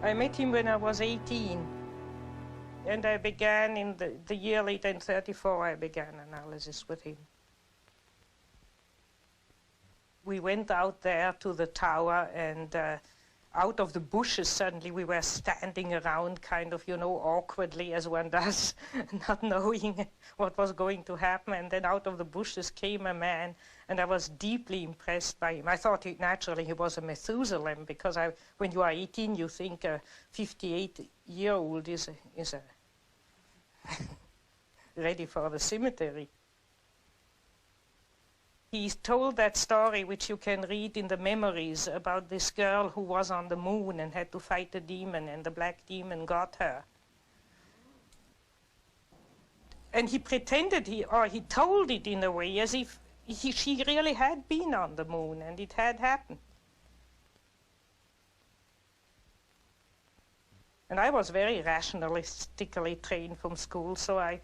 I met him when I was 18. And I began in the year later, in 34, I began analysis with him. We went out there to the tower, and out of the bushes, suddenly we were standing around kind of, you know, awkwardly, as one does, not knowing what was going to happen. And then out of the bushes came a man, and I was deeply impressed by him. I thought naturally he was a Methuselah, because when you are 18, you think a 58-year-old is a ready for the cemetery. He told that story, which you can read in the memories, about this girl who was on the moon and had to fight a demon, and the black demon got her. And he pretended, he told it in a way as if she really had been on the moon and it had happened. And I was very rationalistically trained from school, so I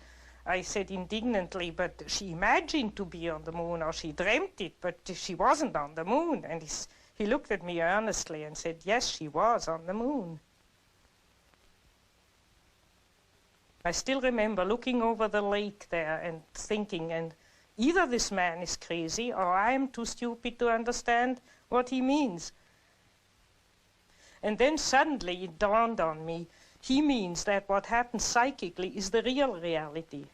said indignantly, but she imagined to be on the moon, or she dreamt it, but she wasn't on the moon. And he looked at me earnestly and said, yes, she was on the moon. I still remember looking over the lake there and thinking, and either this man is crazy or I am too stupid to understand what he means. And then suddenly it dawned on me, he means that what happens psychically is the real reality.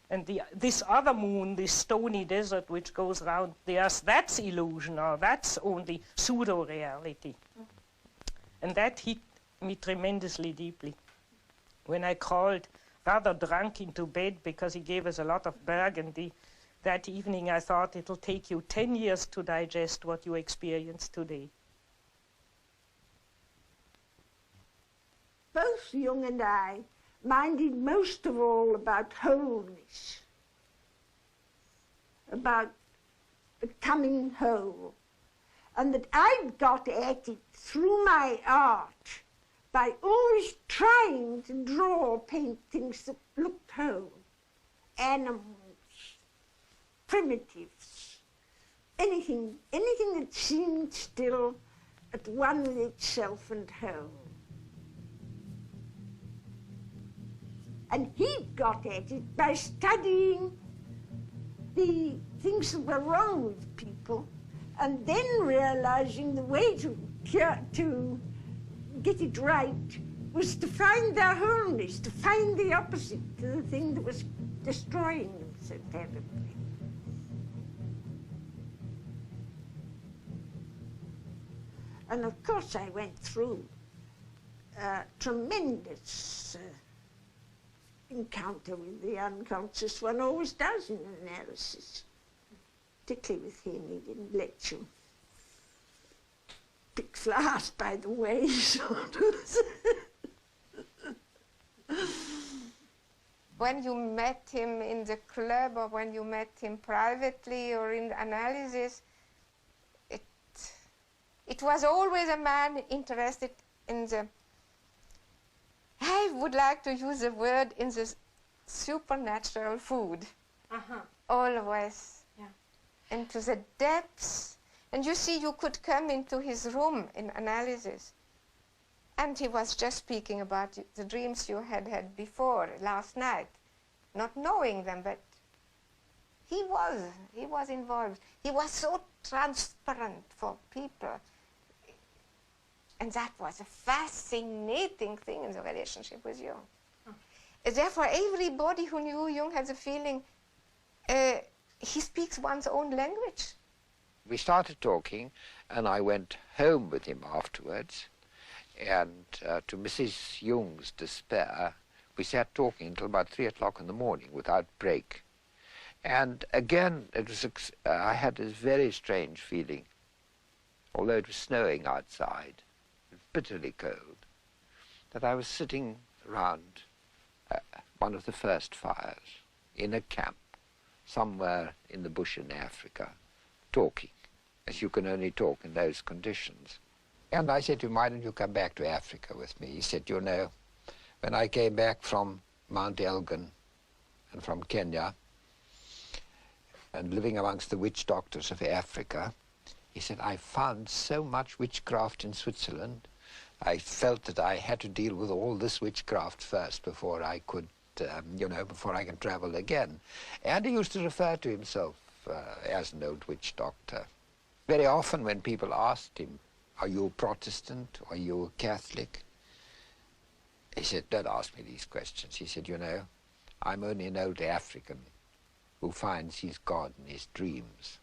And this other moon, this stony desert which goes around the earth, that's illusion, or that's only pseudo-reality. And that hit me tremendously deeply. When I crawled rather drunk into bed because he gave us a lot of Burgundy, that evening I thought it'll take you 10 years to digest what you experience today. Both Jung and I minded most of all about wholeness, about becoming whole, and that I'd got at it through my art by always trying to draw or paint things that looked whole, animals, primitives, anything that seemed still at one with itself and whole. And he got at it by studying the things that were wrong with people, and then realizing the way to get it right was to find their wholeness, to find the opposite to the thing that was destroying them so terribly. And of course I went through a tremendous encounter with the unconscious. One always does in analysis, particularly with him. He didn't let you pick flowers by the way, sort of. When you met him in the club, or when you met him privately or in analysis, it was always a man interested in the, I would like to use the word, in the supernatural food. Always. Yeah. Into the depths. And you see, you could come into his room in analysis, and he was just speaking about the dreams you had before, last night, not knowing them, but he was involved. He was so transparent for people. And that was a fascinating thing in the relationship with Jung. Therefore, everybody who knew Jung had the feeling he speaks one's own language. We started talking, and I went home with him afterwards. And to Mrs. Jung's despair, we sat talking until about 3 o'clock in the morning without break. And again, I had this very strange feeling, although it was snowing outside, bitterly cold, that I was sitting around one of the first fires in a camp somewhere in the bush in Africa, talking, as you can only talk in those conditions. And I said to him, why don't you come back to Africa with me? He said, you know, when I came back from Mount Elgin and from Kenya and living amongst the witch doctors of Africa, he said, I found so much witchcraft in Switzerland I felt that I had to deal with all this witchcraft first before I could, before I can travel again. And he used to refer to himself as an old witch doctor. Very often when people asked him, "Are you a Protestant? Are you a Catholic?" he said, "Don't ask me these questions." He said, "I'm only an old African who finds his God in his dreams."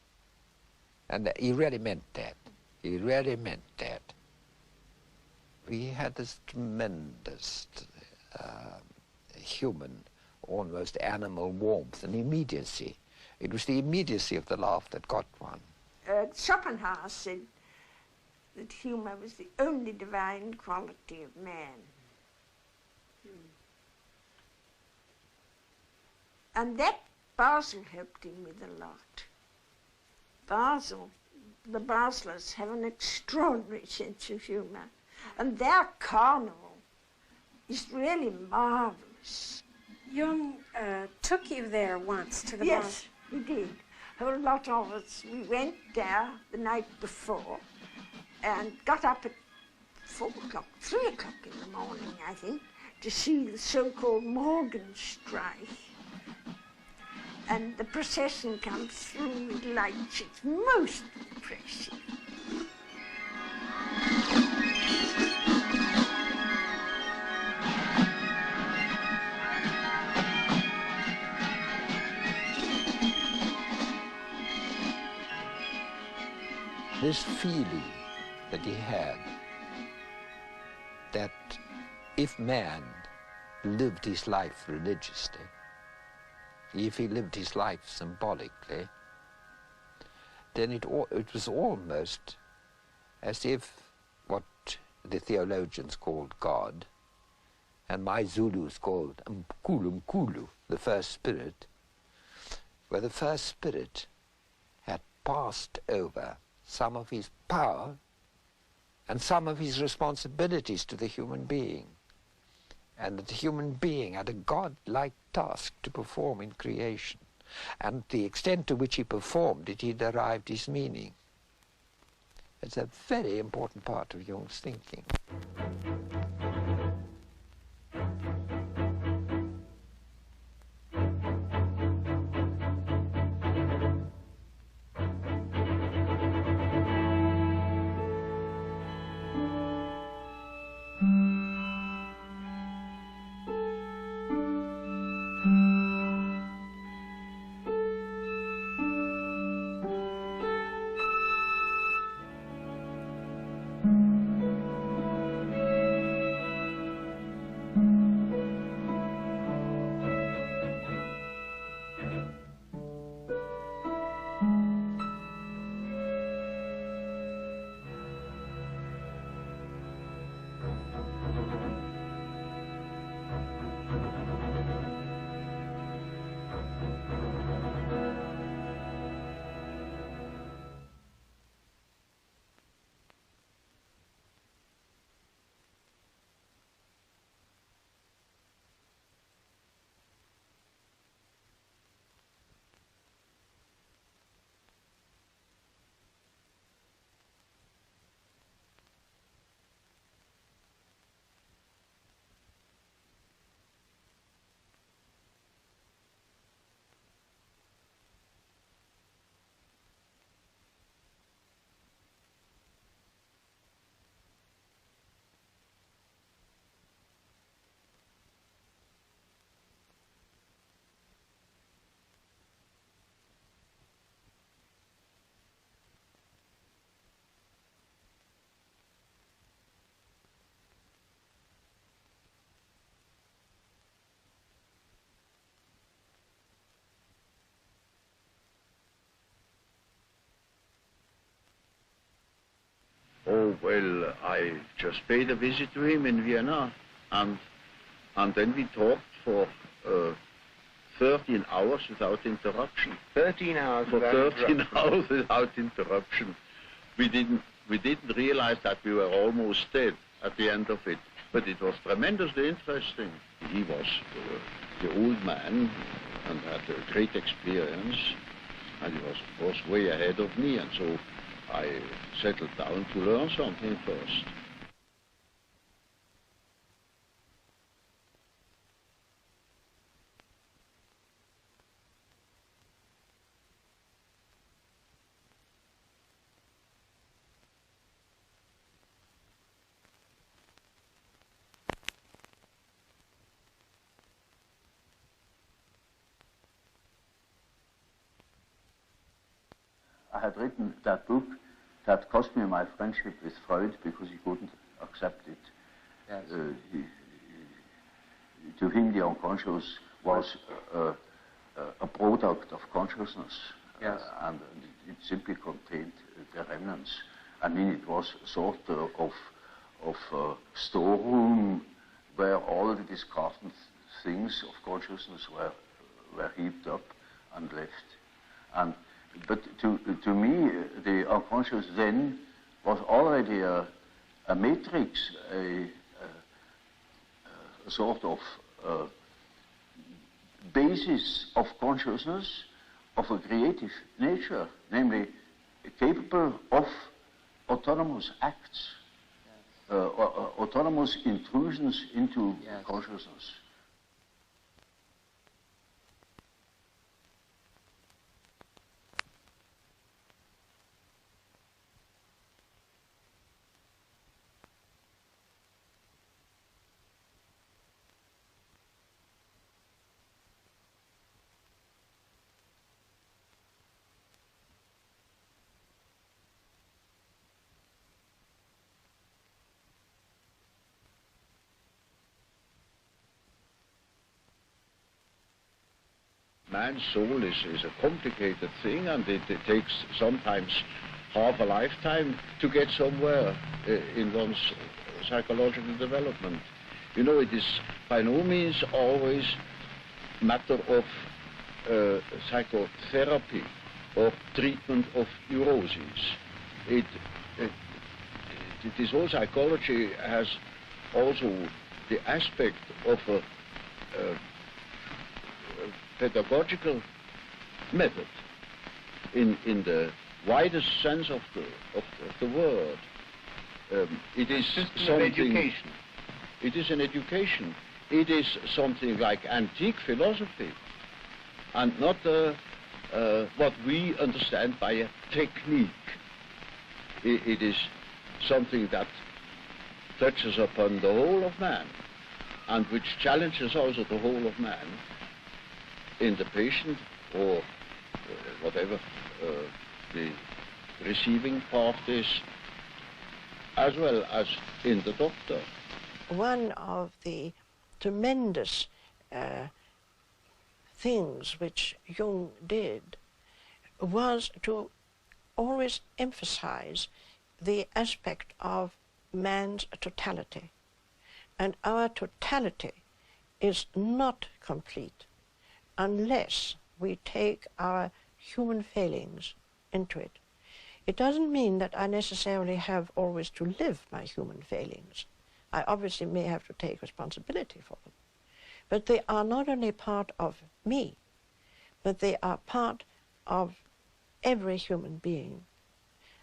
And he really meant that. He really meant that. We had this tremendous human, almost animal warmth and immediacy. It was the immediacy of the laugh that got one. Schopenhauer said that humour was the only divine quality of man. And that Basel helped him with a lot. The Baselers have an extraordinary sense of humour, and their carnival is really marvellous. Jung took you there once to the Yes, we did. A lot of us, we went there the night before and got up at 4 o'clock, 3 o'clock in the morning, I think, to see the so-called Morgenstreich. And the procession comes through with lights. It's most impressive. This feeling that he had that if man lived his life religiously, if he lived his life symbolically, then it was almost as if what the theologians called God, and my Zulus called Mkulu, the first spirit, where the first spirit had passed over some of his power and some of his responsibilities to the human being, and that the human being had a God-like task to perform in creation, and the extent to which he performed it, he derived his meaning. It's a very important part of Jung's thinking. Oh, well, I just paid a visit to him in Vienna, and then we talked for 13 hours without interruption. 13 hours for without 13 interruption. hours without interruption. We didn't realize that we were almost dead at the end of it, but it was tremendously interesting. He was the old man and had a great experience, and he was, of course, way ahead of me, and so I settled down to learn something first. I had written that book that cost me my friendship with Freud because he couldn't accept it. Yes. To him, the unconscious was a product of consciousness, yes. And it simply contained the remnants. I mean, it was sort of storeroom where all the discarded things of consciousness were heaped up and left. But to me, the unconscious then was already a matrix, a sort of basis of consciousness of a creative nature, namely capable of autonomous acts, yes. Autonomous intrusions into yes. consciousness. Man's soul is a complicated thing, and it takes sometimes half a lifetime to get somewhere in one's psychological development. You know, it is by no means always a matter of psychotherapy or treatment of neuroses. It is all psychology has also the aspect of a pedagogical method in the widest sense of the word. It is something. Education. It is an education. It is something like antique philosophy, and not what we understand by a technique. It is something that touches upon the whole of man, and which challenges also the whole of man in the patient or whatever the receiving part is, as well as in the doctor. One of the tremendous things which Jung did was to always emphasize the aspect of man's totality. And our totality is not complete unless we take our human failings into it. It doesn't mean that I necessarily have always to live my human failings. I obviously may have to take responsibility for them. But they are not only part of me, but they are part of every human being.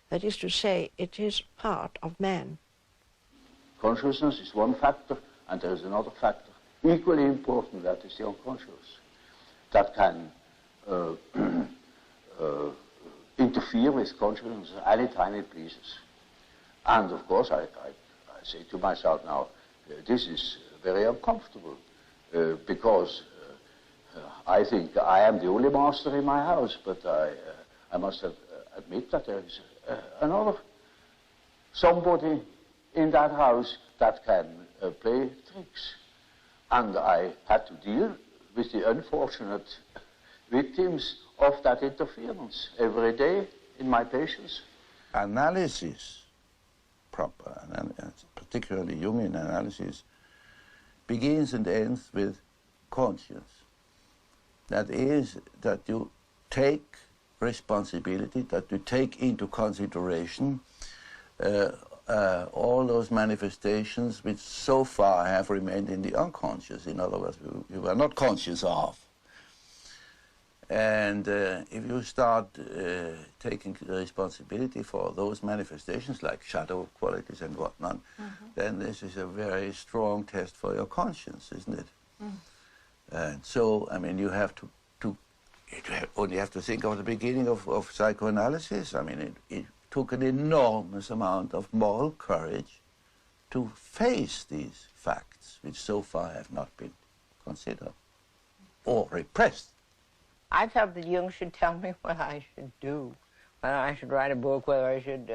That is to say, it is part of man. Consciousness is one factor, and there is another factor, equally important, that is the unconscious, that can interfere with consciousness any time it pleases. And of course, I say to myself now, this is very uncomfortable, because I think I am the only master in my house, but I must admit that there is another somebody in that house that can play tricks. And I had to deal with the unfortunate victims of that interference every day in my patients. Analysis, proper, particularly Jungian analysis, begins and ends with conscience. That is, that you take responsibility, that you take into consideration all those manifestations which so far have remained in the unconscious. In other words, you were not conscious of. And if you start taking responsibility for those manifestations, like shadow qualities and whatnot, then this is a very strong test for your conscience, isn't it? And so, I mean, you have to only have to think of the beginning of psychoanalysis. I mean, it took an enormous amount of moral courage to face these facts, which so far have not been considered or repressed. I felt that Jung should tell me what I should do, whether I should write a book, whether I should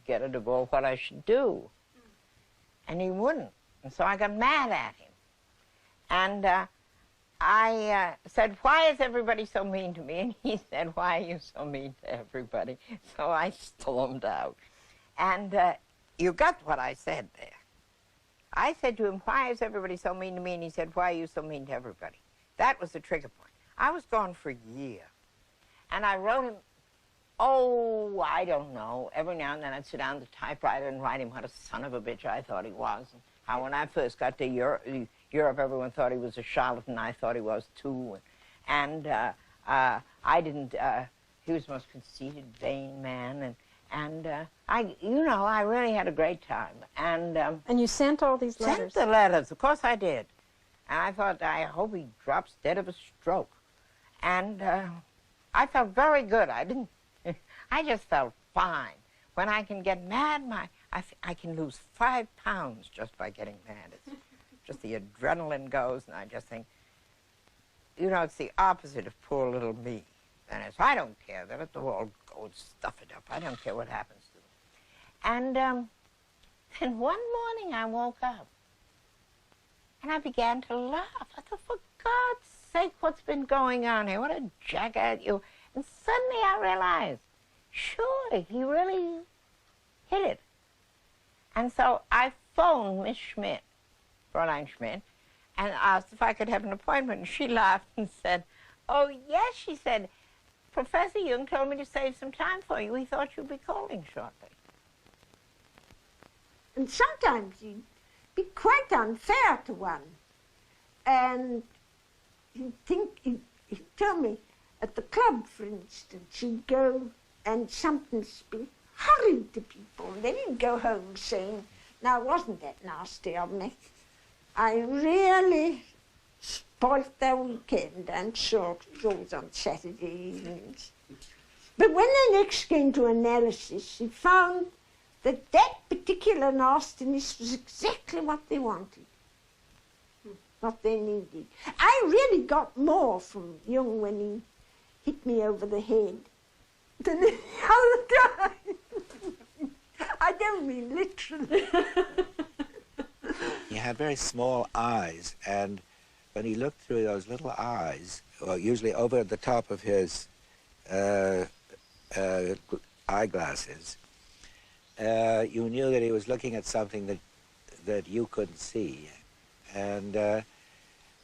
get a divorce, what I should do. And he wouldn't. And so I got mad at him. And I said, why is everybody so mean to me? And he said, why are you so mean to everybody? So I stormed out. And you got what I said there. I said to him, why is everybody so mean to me? And he said, why are you so mean to everybody? That was the trigger point. I was gone for a year. And I wrote him, oh, I don't know. Every now and then I'd sit down at the typewriter and write him what a son of a bitch I thought he was. And how when I first got to Europe, everyone thought he was a charlatan. I thought he was too. And I didn't, he was the most conceited, vain man. And I really had a great time. And you sent all these letters? Sent the letters, of course I did. And I thought, I hope he drops dead of a stroke. And I felt very good. I just felt fine. When I can get mad, I can lose 5 pounds just by getting mad. It's just the adrenaline goes, and I just think, it's the opposite of poor little me. And I don't care. They let the world go and stuff it up. I don't care what happens to them. And then one morning I woke up, and I began to laugh. I thought, for God's sake, what's been going on here? What a jackass you. And suddenly I realized, sure, he really hit it. And so I phoned Miss Schmidt, Fräulein Schmidt, and asked if I could have an appointment. And she laughed and said, oh, yes, she said, Professor Jung told me to save some time for you. He thought you'd be calling shortly. And sometimes he'd be quite unfair to one. And he'd tell me, at the club, for instance, he'd go and something's been horrid to people. And then he'd go home saying, now, wasn't that nasty of me? I really spoilt their weekend, and so it was always on Saturday evenings. But when they next came to analysis, he found that that particular nastiness was exactly what they wanted, what they needed. I really got more from Jung when he hit me over the head than any other time. I don't mean literally. He had very small eyes, and when he looked through those little eyes, well, usually over the top of his eyeglasses, you knew that he was looking at something that you couldn't see. And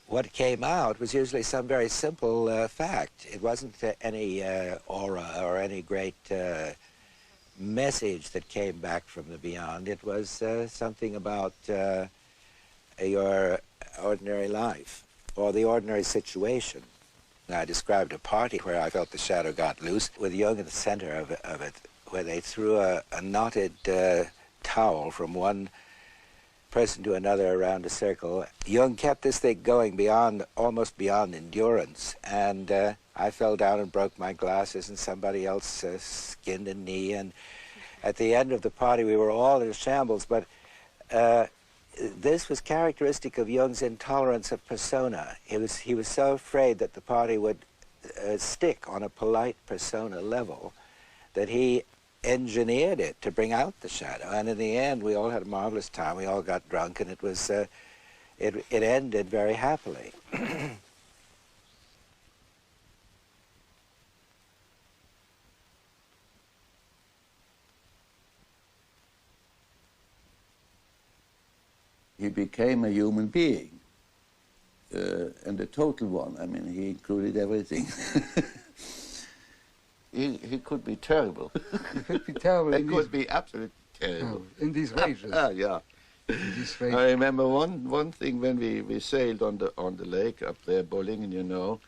what came out was usually some very simple fact. It wasn't any aura or any great message that came back from the beyond. It was something about your ordinary life or the ordinary situation. I described a party where I felt the shadow got loose with Jung in the center of it, where they threw a knotted towel from one person to another around a circle. Jung kept this thing going almost beyond endurance, and I fell down and broke my glasses, and somebody else skinned a knee, and at the end of the party we were all in shambles, but this was characteristic of Jung's intolerance of persona. He was so afraid that the party would stick on a polite persona level that he engineered it to bring out the shadow. And in the end, we all had a marvelous time. We all got drunk, and it was it ended very happily. He became a human being, and a total one. I mean, he included everything. He could be terrible. He could be terrible. He could be absolutely terrible. In these ranges. Yeah. In these ranges. I remember one thing when we sailed on the lake up there, Bollingen, you know,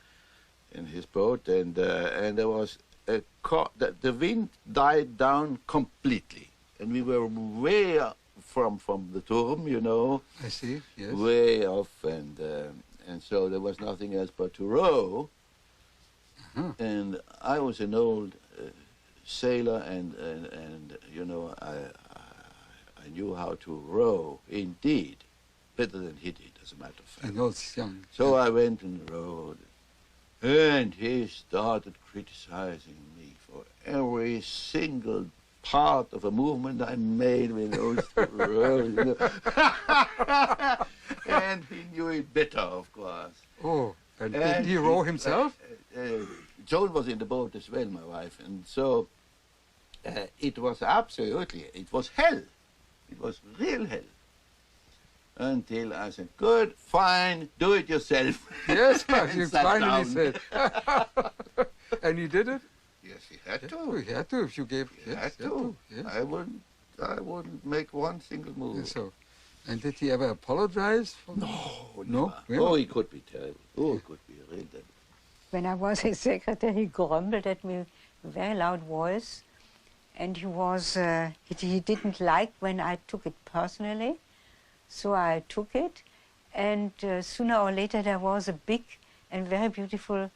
in his boat, and there was a the wind died down completely, and we were way up from the Turm, you know. I see. Yes. Way off, and so there was nothing else but to row. And I was an old sailor, and you know, I knew how to row, indeed, better than he did, as a matter of fact. And also young. So I went and rowed, And he started criticizing me for every single part of a movement I made with those two rows. You know. And he knew it better, of course. Oh, and did he row himself? Joan was in the boat as well, my wife, and so it was absolutely, it was hell. It was real hell. Until I said, good, fine, do it yourself. Yes, you Sat finally down. said. And he did it? Yes, he had Yes, to. he had to if you gave. He Yes, had to. Yes. I wouldn't make one single move. Yes, so, and did he ever apologize? For No. Really? Oh, he could be terrible. Oh, he could be real terrible. When I was his secretary, he grumbled at me with a very loud voice, and he was he didn't like when I took it personally, so I took it, and sooner or later there was a big and very beautiful,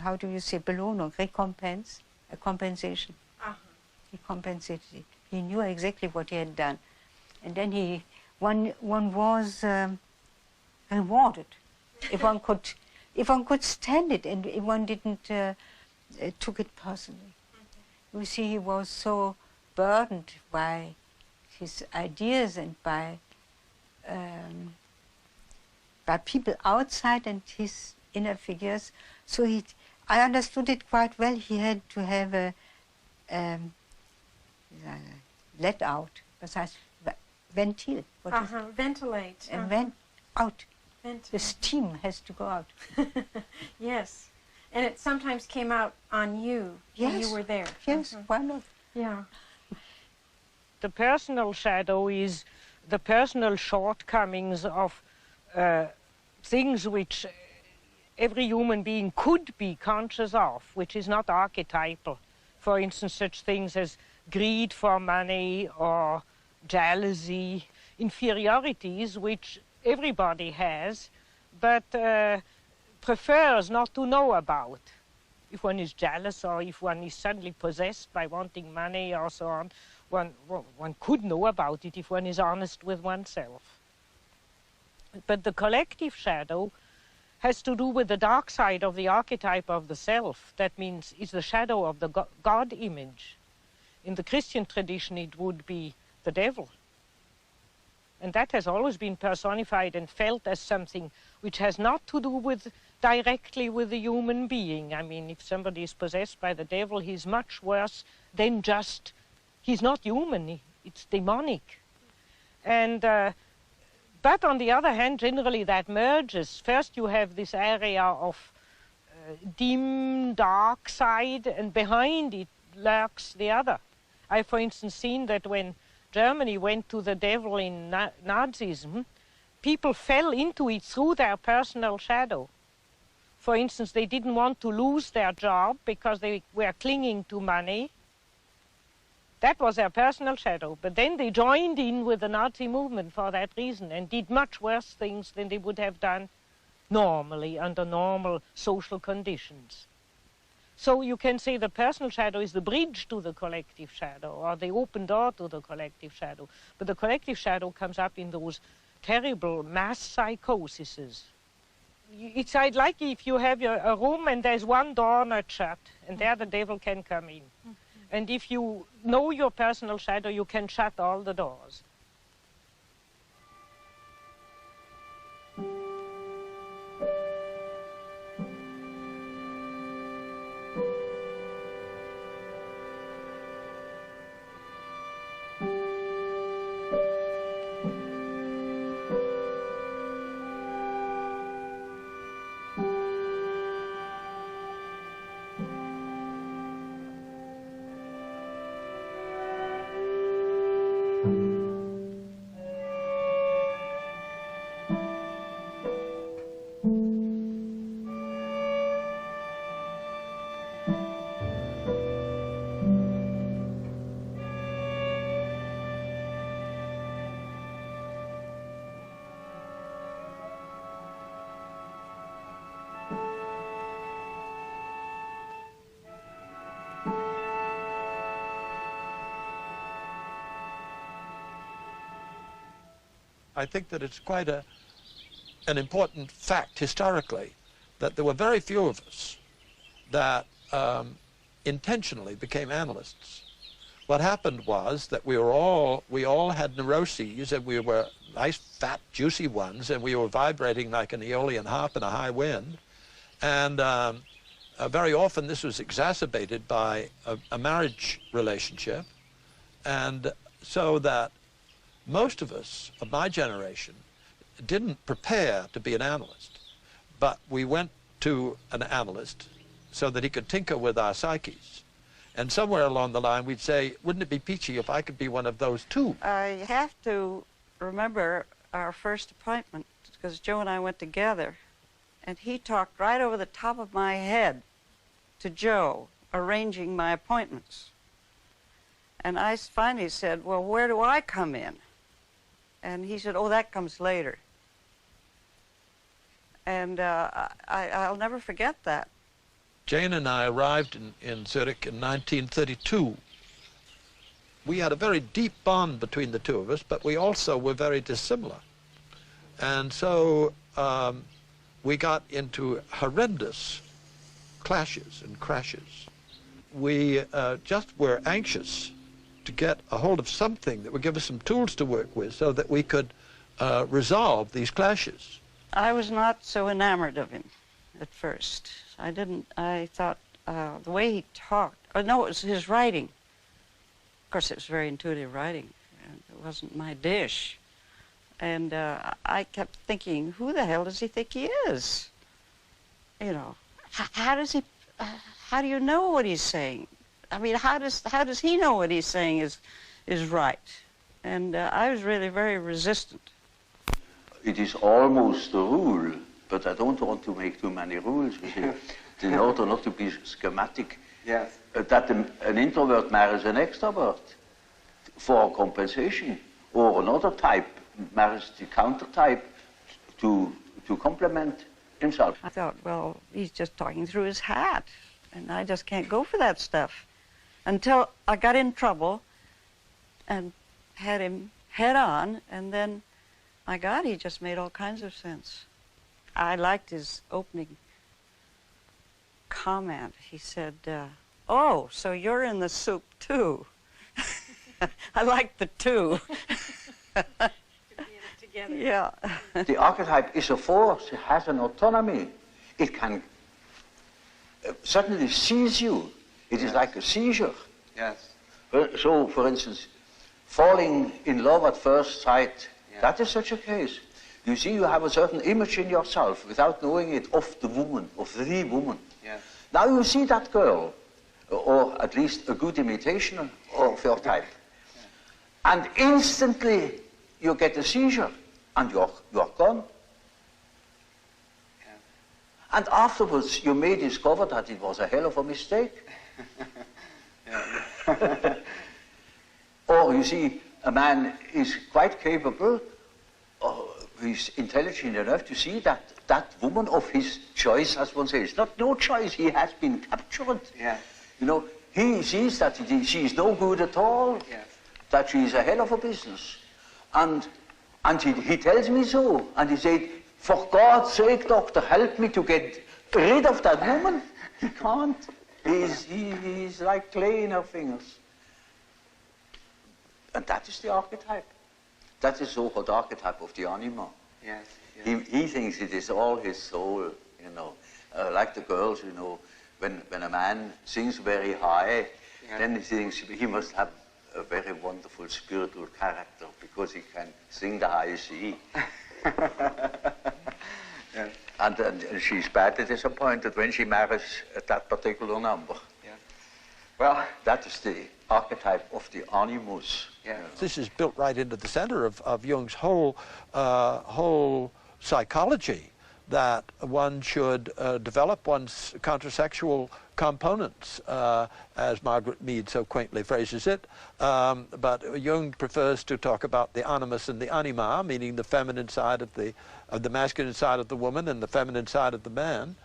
how do you say, belohnung, recompense, a compensation. He compensated it. He knew exactly what he had done, and then one was rewarded if one could stand it, and if one didn't took it personally. You see, he was so burdened by his ideas and by people outside and his inner figures. So I understood it quite well. He had to have a let out, was heißt ventil. Ventilate. And went out. Ventilate. The steam has to go out. Yes. And it sometimes came out on you when you were there. Yes, why not? Yeah. The personal shadow is the personal shortcomings of things which every human being could be conscious of, which is not archetypal. For instance, such things as greed for money or jealousy, inferiorities which everybody has, but prefers not to know about. If one is jealous or if one is suddenly possessed by wanting money or so on, one could know about it if one is honest with oneself. But the collective shadow has to do with the dark side of the archetype of the self. That means it's the shadow of the God image. In the Christian tradition, it would be the devil. And that has always been personified and felt as something which has not to do directly with the human being. I mean, if somebody is possessed by the devil, he's much worse than just, he's not human, it's demonic. And, but on the other hand, generally that merges. First you have this area of dim, dark side, and behind it lurks the other. I, for instance, seen that when Germany went to the devil in Nazism, people fell into it through their personal shadow. For instance, they didn't want to lose their job because they were clinging to money. That was their personal shadow. But then they joined in with the Nazi movement for that reason and did much worse things than they would have done normally under normal social conditions. So you can say the personal shadow is the bridge to the collective shadow, or the open door to the collective shadow. But the collective shadow comes up in those terrible mass psychoses. It's like if you have a room and there's one door not shut, and there the devil can come in. And if you know your personal shadow, you can shut all the doors. I think that it's quite an important fact historically that there were very few of us that intentionally became analysts. What happened was that we all had neuroses, and we were nice, fat, juicy ones, and we were vibrating like an aeolian harp in a high wind. And very often this was exacerbated by a marriage relationship. And so that most of us of my generation didn't prepare to be an analyst, but we went to an analyst so that he could tinker with our psyches. And somewhere along the line we'd say, wouldn't it be peachy if I could be one of those too? I have to remember our first appointment, because Joe and I went together, and he talked right over the top of my head to Joe, arranging my appointments. And I finally said, well, where do I come in? And he said, oh, that comes later. And I'll never forget that. Jane and I arrived in Zurich in 1932. We had a very deep bond between the two of us, but we also were very dissimilar. And so we got into horrendous clashes and crashes. We just were anxious to get a hold of something that would give us some tools to work with so that we could resolve these clashes. I was not so enamored of him at first. I thought the way he talked, no, it was his writing. Of course, it was very intuitive writing. It wasn't my dish. And I kept thinking, who the hell does he think he is? You know, how do you know what he's saying? I mean, how does he know what he's saying is right? And I was really very resistant. It is almost a rule, but I don't want to make too many rules, you see, in order not to be schematic. Yes. That an introvert marries an extrovert for compensation, or another type marries the counter type to complement himself. I thought, well, he's just talking through his hat, and I just can't go for that stuff. Until I got in trouble and had him head on, and then, my God, he just made all kinds of sense. I liked his opening comment. He said, oh, so you're in the soup too. I like the two. Together. Yeah. The archetype is a force, it has an autonomy. It can suddenly seize you. It is like a seizure. Yes. So, for instance, falling in love at first sight, that is such a case. You see, you have a certain image in yourself, without knowing it, of the woman, of the woman. Yes. Now you see that girl, or at least a good imitation of your type. And instantly you get a seizure, and you're gone. And afterwards you may discover that it was a hell of a mistake. Or you see, a man is quite capable, he's intelligent enough to see that that woman of his choice, as one says, not no choice, he has been captured. Yeah. You know, he sees that she is no good at all, Yes. that she is a hell of a business. And he tells me so, and he said, for God's sake, doctor, help me to get rid of that woman. He can't. He's like clay in her fingers. And that is the archetype. That is so-called archetype of the anima. Yes. Yes. He thinks it is all his soul, you know. Like the girls, you know, when a man sings very high, then he thinks he must have a very wonderful spiritual character because he can sing the high C. Yes. And she's badly disappointed when she marries that particular number. Yeah. Well, that is the archetype of the animus. Yeah. This is built right into the center of Jung's whole psychology, that one should develop one's countersexual components, as Margaret Mead so quaintly phrases it. But Jung prefers to talk about the animus and the anima, meaning the feminine side of the masculine side of the woman and the feminine side of the man.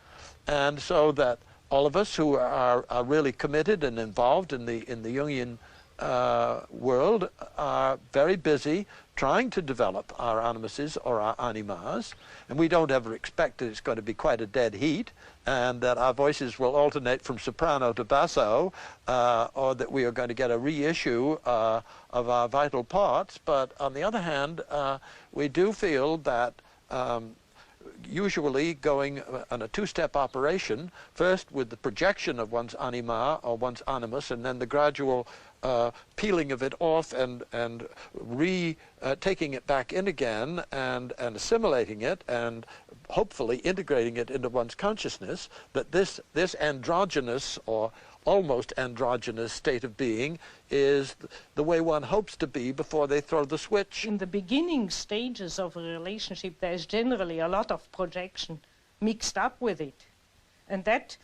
And so that all of us who are really committed and involved in the Jungian world are very busy trying to develop our animuses or our animas, and we don't ever expect that it's going to be quite a dead heat and that our voices will alternate from soprano to basso, or that we are going to get a reissue of our vital parts. But on the other hand, we do feel that usually going on a two-step operation, first with the projection of one's anima or one's animus, and then the gradual peeling of it off and taking it back in again and assimilating it and hopefully integrating it into one's consciousness, that this androgynous or almost androgynous state of being is the way one hopes to be before they throw the switch. In the beginning stages of a relationship, there's generally a lot of projection mixed up with it. And that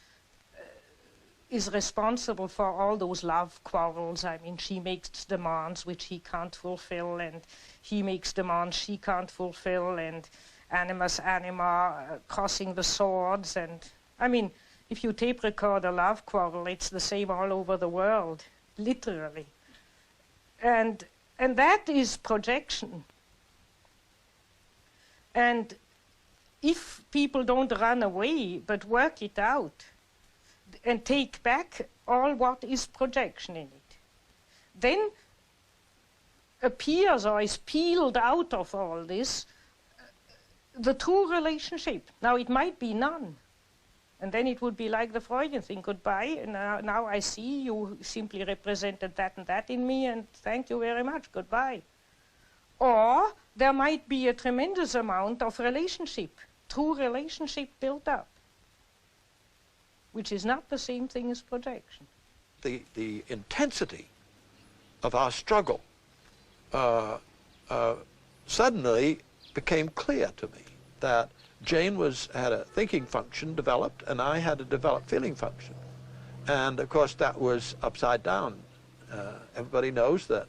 is responsible for all those love quarrels. I mean, she makes demands which he can't fulfill, and he makes demands she can't fulfill, and animus anima crossing the swords. And I mean, if you tape record a love quarrel, it's the same all over the world, literally. And that is projection. And if people don't run away, but work it out and take back all what is projection in it, then appears or is peeled out of all this the true relationship. Now, it might be none. And then it would be like the Freudian thing, goodbye, and now I see you simply represented that and that in me, and thank you very much, goodbye. Or there might be a tremendous amount of relationship, true relationship built up, which is not the same thing as projection. The intensity of our struggle suddenly became clear to me that Jane had a thinking function developed, and I had a developed feeling function. And of course that was upside down. Everybody knows that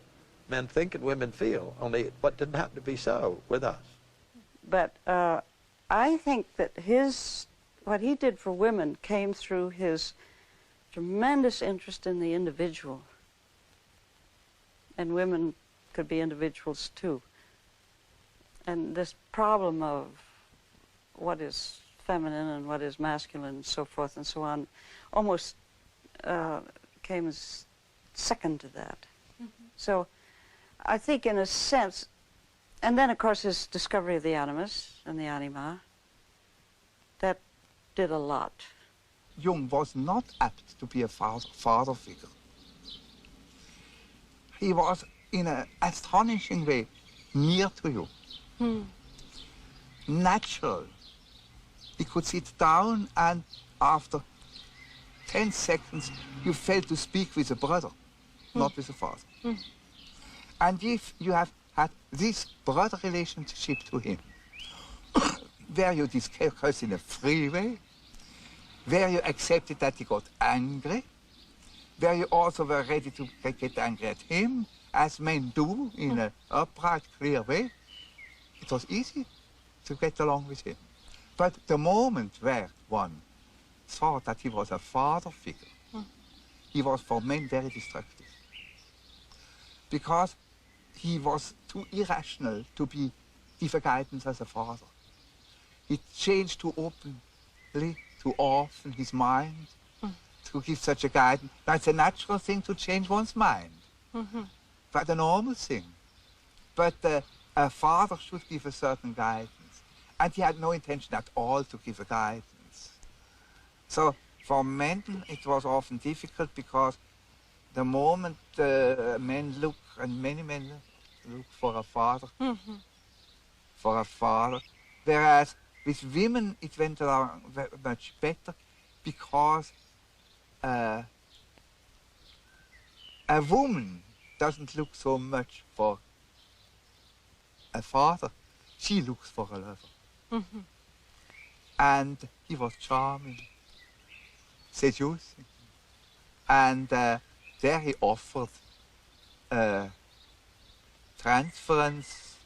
men think and women feel, only what didn't happen to be so with us. But I think that what he did for women came through his tremendous interest in the individual. And women could be individuals too. And this problem of what is feminine and what is masculine and so forth and so on almost came as second to that. Mm-hmm. So I think in a sense, and then of course his discovery of the animus and the anima, that did a lot. Jung was not apt to be a father figure. He was in an astonishing way near to you. Natural. He could sit down and after 10 seconds you felt to speak with a brother, not with a father. And if you have had this brother relationship to him, where you discussed in a free way, where you accepted that he got angry, where you also were ready to get angry at him, as men do in an upright, clear way, it was easy to get along with him. But the moment where one thought that he was a father figure, he was for men very destructive. Because he was too irrational to give a guidance as a father. He changed too openly, too often his mind to give such a guidance. Now it's a natural thing to change one's mind. But a normal thing. But a father should give a certain guidance. And he had no intention at all to give a guidance. So for men it was often difficult because the moment men look, and many men look for a father, whereas with women it went along much better because a woman doesn't look so much for a father, she looks for a lover. And he was charming, seducing, and there he offered transference,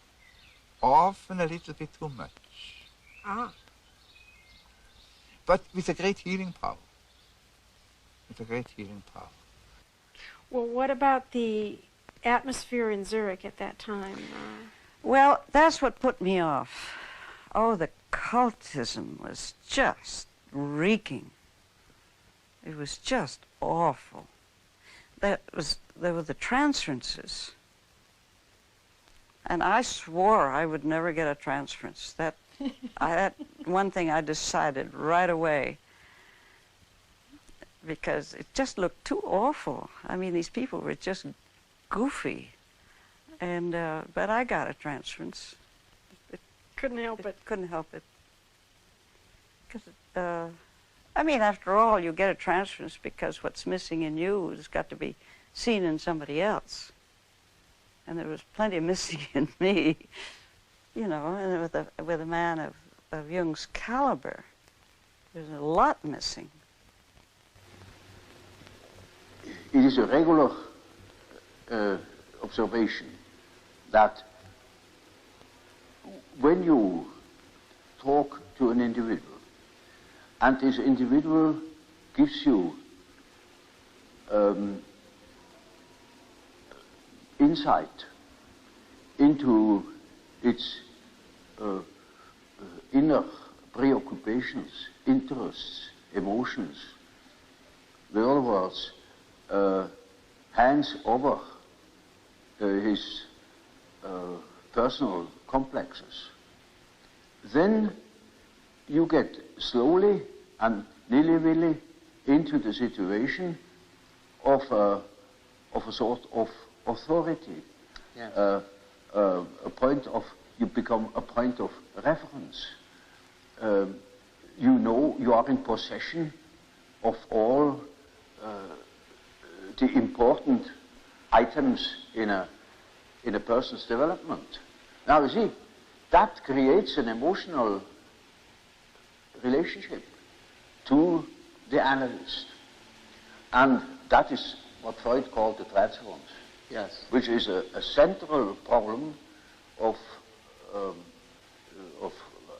often a little bit too much. But with a great healing power. With a great healing power. Well, what about the atmosphere in Zurich at that time? Well, that's what put me off. Oh, the cultism was just reeking. It was just awful. There were the transferences. And I swore I would never get a transference. That one thing I decided right away, because it just looked too awful. I mean, these people were just goofy. And but I got a transference. Couldn't help it. Couldn't help it. Because I mean, after all, you get a transference because what's missing in you has got to be seen in somebody else. And there was plenty missing in me, you know, and with a man of Jung's caliber, there's a lot missing. It is a regular observation that when you talk to an individual, and this individual gives you insight into its inner preoccupations, interests, emotions, in other words, hands over his personal complexes, then you get slowly and nilly-willy into the situation of a sort of authority. Yes. You become a point of reference. You know you are in possession of all the important items in a person's development. Now you see, that creates an emotional relationship to the analyst. And that is what Freud called the transference. Yes. Which is a central problem of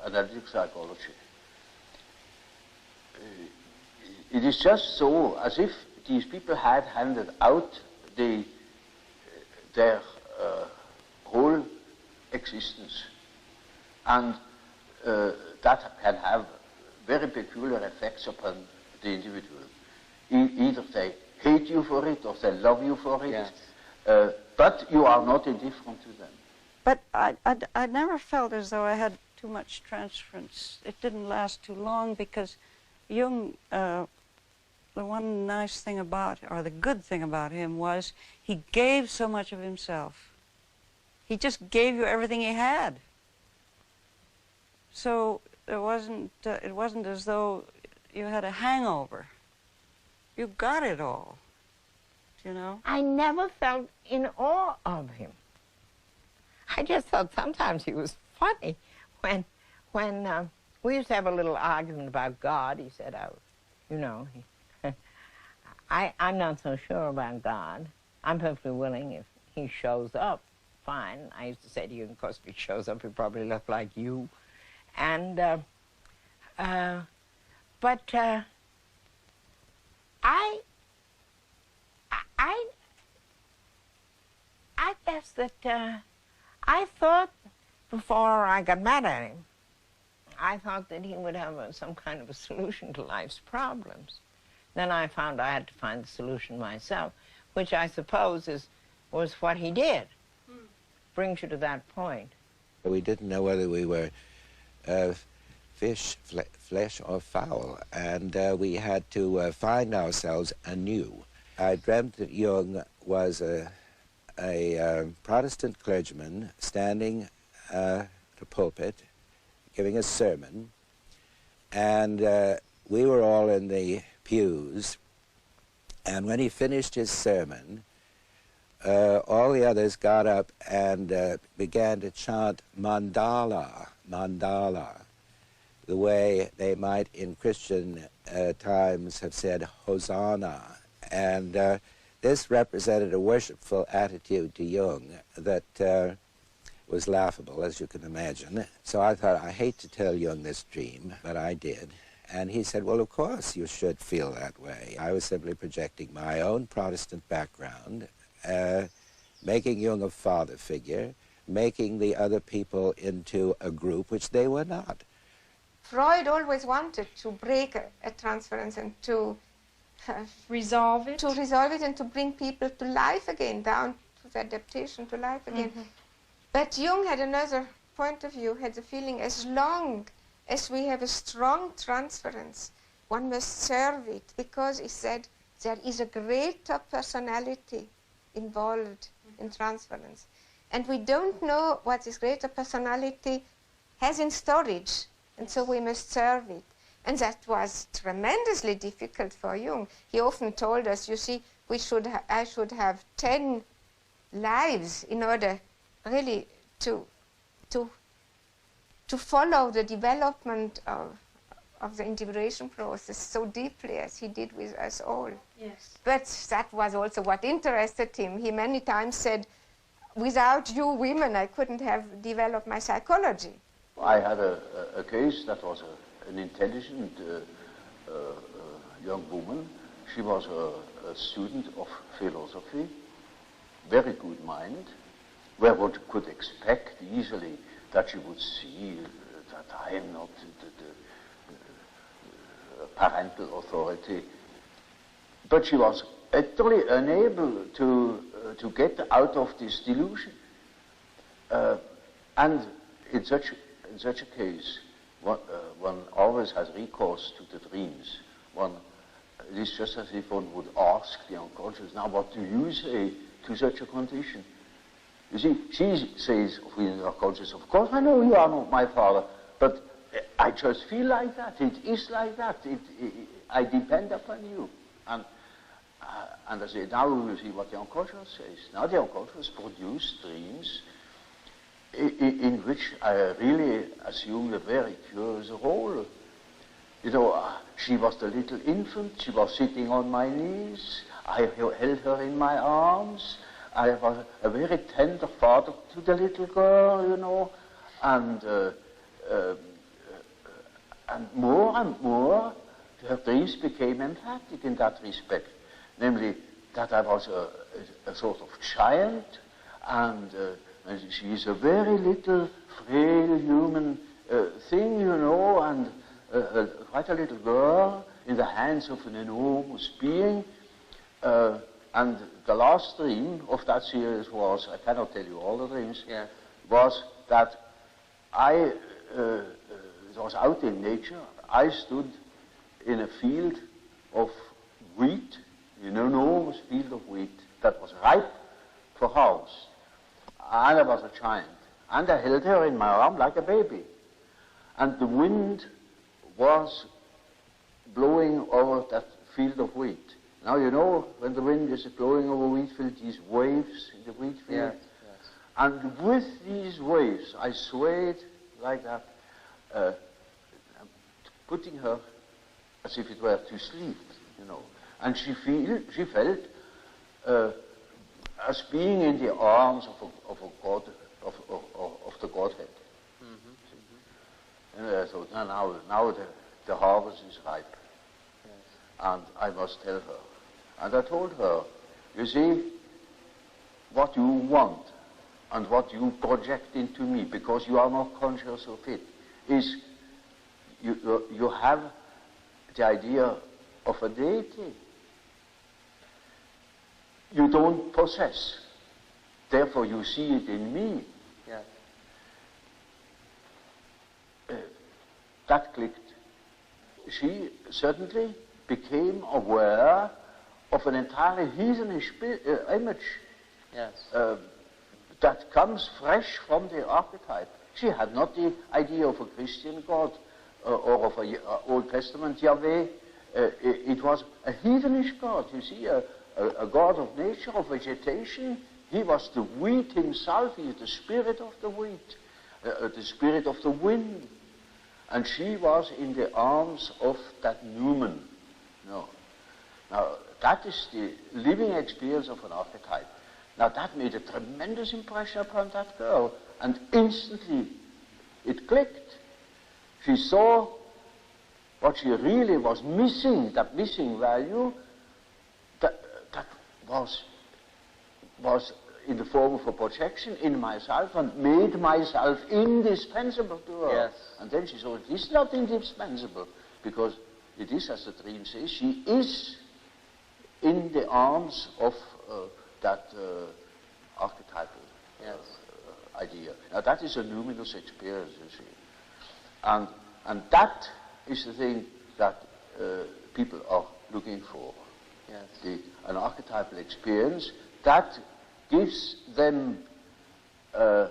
analytic psychology. It is just so as if these people had handed out their whole existence, and that can have very peculiar effects upon the individual. Either they hate you for it or they love you for it. Yes. But you are not indifferent to them. But I never felt as though I had too much transference. It didn't last too long because Jung, the one nice thing about, or the good thing about him was he gave so much of himself. He just gave you everything he had. So it wasn't as though you had a hangover. You got it all, you know? I never felt in awe of him. I just thought sometimes he was funny. When we used to have a little argument about God, he said, you know, I'm not so sure about God. I'm perfectly willing if he shows up, fine. I used to say to you, of course, if he shows up, he'll probably look like you. And, I guess that I thought before I got mad at him, I thought that he would have some kind of a solution to life's problems. Then I found I had to find the solution myself, which I suppose was what he did. Brings you to that point. We didn't know whether we were fish, flesh, or fowl, and we had to find ourselves anew. I dreamt that Jung was a Protestant clergyman standing at a pulpit giving a sermon, and we were all in the pews, and when he finished his sermon, all the others got up and began to chant mandala, mandala, the way they might in Christian times have said Hosanna. And this represented a worshipful attitude to Jung that was laughable, as you can imagine. So I thought, I hate to tell Jung this dream, but I did. And he said, well, of course you should feel that way. I was simply projecting my own Protestant background, making Jung a father figure, making the other people into a group which they were not. Freud always wanted to break a transference and to resolve it. To resolve it and to bring people to life again, down to the adaptation to life again. But Jung had another point of view, had the feeling as long as we have a strong transference, one must serve it, because he said there is a greater personality involved in transference. And we don't know what this greater personality has in storage, and so we must serve it. And that was tremendously difficult for Jung. He often told us, you see, I should have 10 lives in order really to follow the development of the integration process so deeply as he did with us all. Yes. But that was also what interested him. He many times said, without you women, I couldn't have developed my psychology. I had a case that was an intelligent young woman. She was a student of philosophy, very good mind, where one could expect easily that she would see that I am not the parental authority. But she was utterly unable to get out of this delusion. And in such a case, one always has recourse to the dreams. It is just as if one would ask the unconscious, now what do you say to such a condition? You see, she says within the unconscious, of course I know you are not my father, but I just feel like that. It is like that. I depend upon you. And I say, now we will see what the unconscious says. Now the unconscious produces dreams in which I really assumed a very curious role. You know, she was the little infant, she was sitting on my knees, I held her in my arms, I was a very tender father to the little girl, you know, and more and more her dreams became emphatic in that respect, namely that I was a sort of giant, and she is a very little, frail human thing, you know, and quite a little girl in the hands of an enormous being. And the last dream of that series was, I cannot tell you all the dreams, was that it was out in nature. I stood in a field of wheat, an enormous field of wheat that was ripe for harvest. And I was a giant. And I held her in my arm like a baby. And the wind was blowing over that field of wheat. Now, you know, when the wind is blowing over wheat field, these waves in the wheat field. Yes, yes. And with these waves, I swayed like that, putting her as if it were to sleep, you know. And she felt as being in the arms of a god, of the Godhead. And I thought, now the harvest is ripe, and I must tell her. And I told her, you see, what you want and what you project into me, because you are not conscious of it, is you have the idea of a deity. You don't possess. Therefore, you see it in me. Yes. That clicked. She suddenly became aware of an entirely heathenish image. Yes. That comes fresh from the archetype. She had not the idea of a Christian God or of an Old Testament Yahweh. It was a heathenish God, you see, a God of nature, of vegetation. He was the wheat himself. He is the spirit of the wheat, the spirit of the wind. And she was in the arms of that Newman. No. Now, that is the living experience of an archetype. Now, that made a tremendous impression upon that girl, and instantly it clicked. She saw what she really was missing, that missing value, that was in the form of a projection in myself and made myself indispensable to her. Yes. And then she saw it is not indispensable, because it is, as the dream says, she is in the arms of that archetypal idea. Now that is a luminous experience, you see. And that is the thing that people are looking for. Yes. An archetypal experience that gives them an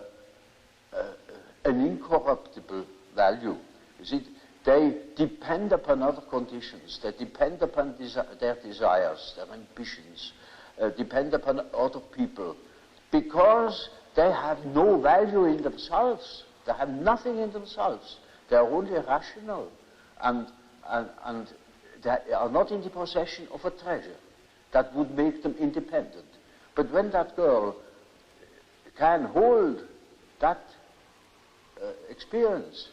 incorruptible value. You see, they depend upon other conditions, they depend upon their desires, their ambitions, depend upon other people, because they have no value in themselves. They have nothing in themselves. They are only rational, and they are not in the possession of a treasure that would make them independent. But when that girl can hold that experience,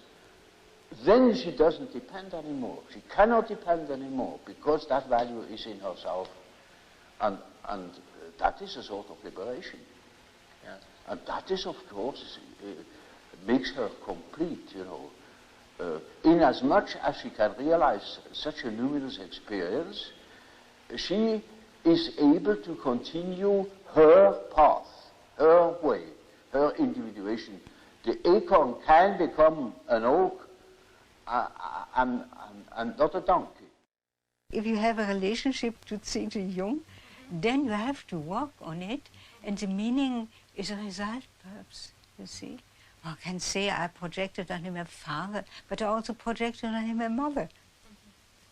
then she doesn't depend anymore. She cannot depend anymore, because that value is in herself. And that is a sort of liberation. Yeah. And that is, of course, makes her complete, you know. Inasmuch as she can realize such a luminous experience, she is able to continue her path, her way, her individuation. The acorn can become an oak and not a donkey. If you have a relationship to C.G. Jung, then you have to work on it, and the meaning is a result, perhaps, you see. One can say I projected on him a father, but I also projected on him a mother,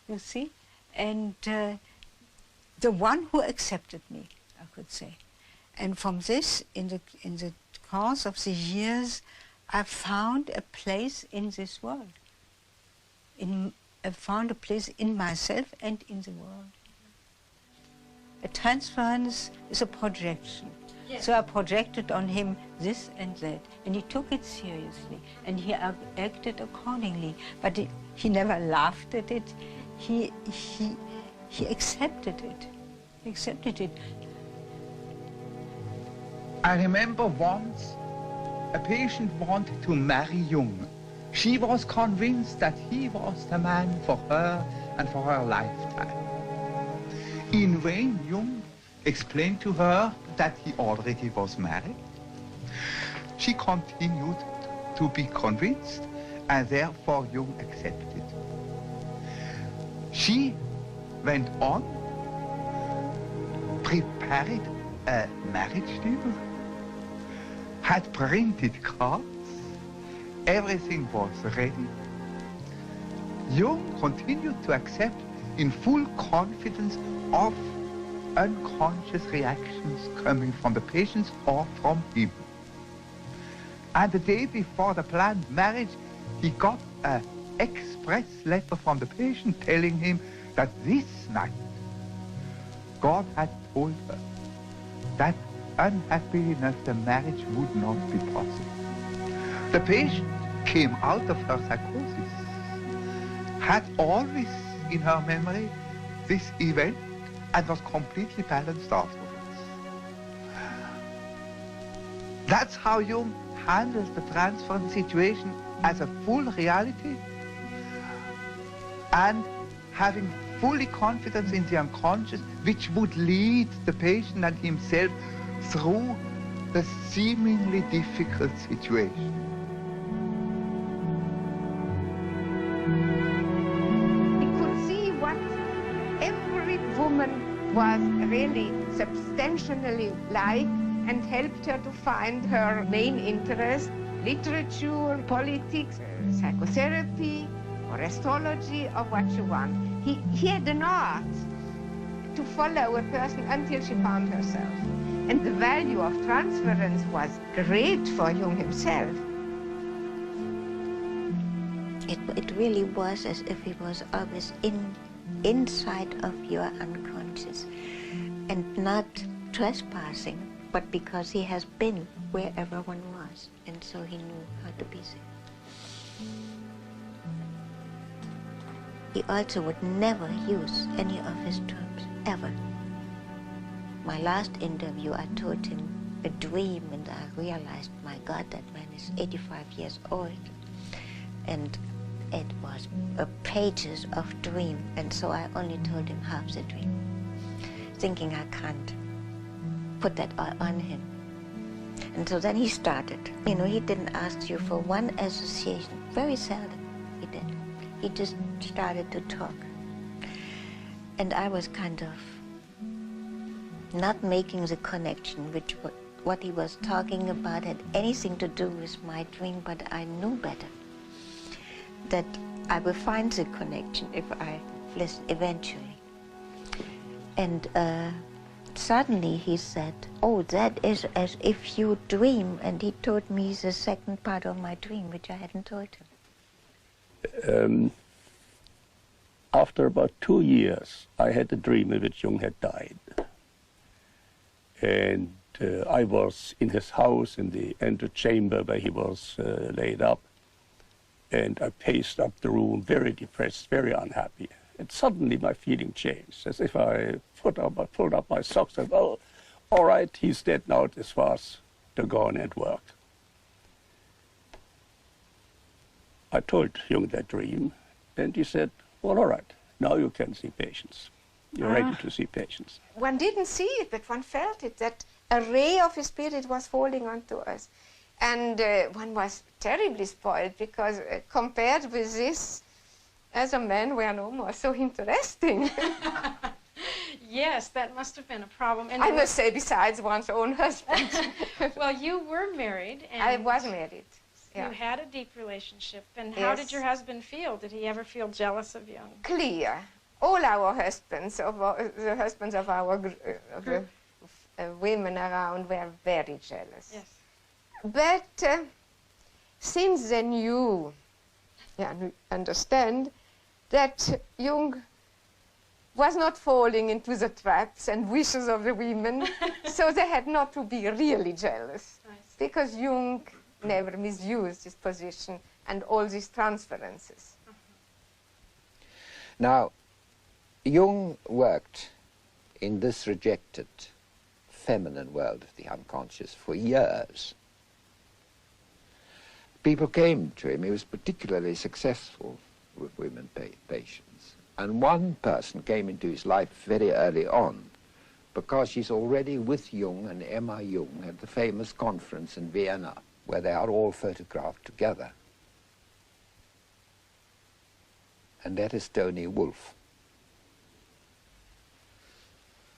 you see. And the one who accepted me, I could say. And from this, in the course of the years, I found a place in this world. I found a place in myself and in the world. A transference is a projection. Yes. So I projected on him this and that, and he took it seriously, and he acted accordingly. But he never laughed at it. He accepted it. He accepted it. I remember once a patient wanted to marry Jung. She was convinced that he was the man for her and for her lifetime. In vain, Jung explained to her that he already was married. She continued to be convinced, and therefore Jung accepted. She went on, prepared a marriage deal, had printed cards, everything was ready. Jung continued to accept in full confidence of unconscious reactions coming from the patients or from him. And the day before the planned marriage, he got an express letter from the patient telling him that this night God had told her that unhappily enough the marriage would not be possible. The patient came out of her psychosis, had always in her memory this event, and was completely balanced afterwards. That's how Jung handles the transference situation as a full reality, and having fully confidence in the unconscious, which would lead the patient and himself through the seemingly difficult situation. He could see what every woman was really substantially like, and helped her to find her main interest: literature, politics, psychotherapy, or astrology, or what you want. He had an art to follow a person until she found herself. And the value of transference was great for Jung himself. It really was as if he was always inside of your unconscious, and not trespassing, but because he has been where everyone was, and so he knew how to be there. he also would never use any of his terms, ever. My last interview, I told him a dream, and I realized, my God, that man is 85 years old. And it was pages of dream, and so I only told him half the dream, thinking I can't put that all on him. And so then he started. You know, he didn't ask you for one association. Very seldom he did. He just started to talk. And I was kind of not making the connection which what he was talking about had anything to do with my dream, but I knew better that I will find the connection if I listen eventually. And suddenly he said, oh, that is as if you dream, and he told me the second part of my dream, which I hadn't told him. After about 2 years, I had a dream in which Jung had died. And I was in his house in the antechamber where he was laid up. And I paced up the room, very depressed, very unhappy. And suddenly my feeling changed, as if I pulled up my socks and, well, all right, he's dead now, as far as the gone and worked. I told Jung that dream, and he said, well, all right, now you can see patients. You're ready to see patients. One didn't see it, but one felt it, that a ray of his spirit was falling onto us. And one was terribly spoiled, because compared with this, as a man, we are no more so interesting. Yes, that must have been a problem. And I must say, besides one's own husband. Well, you were married. And I was married. Yeah. You had a deep relationship. And how did your husband feel? Did he ever feel jealous of Jung? Clear. All our husbands, the husbands of our women around, were very jealous. Yes. But since they knew, understand, that Jung was not falling into the traps and wishes of the women, so they had not to be really jealous, because Jung never misused his position and all these transferences. Now, Jung worked in this rejected feminine world of the unconscious for years. People came to him. He was particularly successful with women patients. And one person came into his life very early on, because she's already with Jung and Emma Jung at the famous conference in Vienna, where they are all photographed together. And that is Tony Wolff.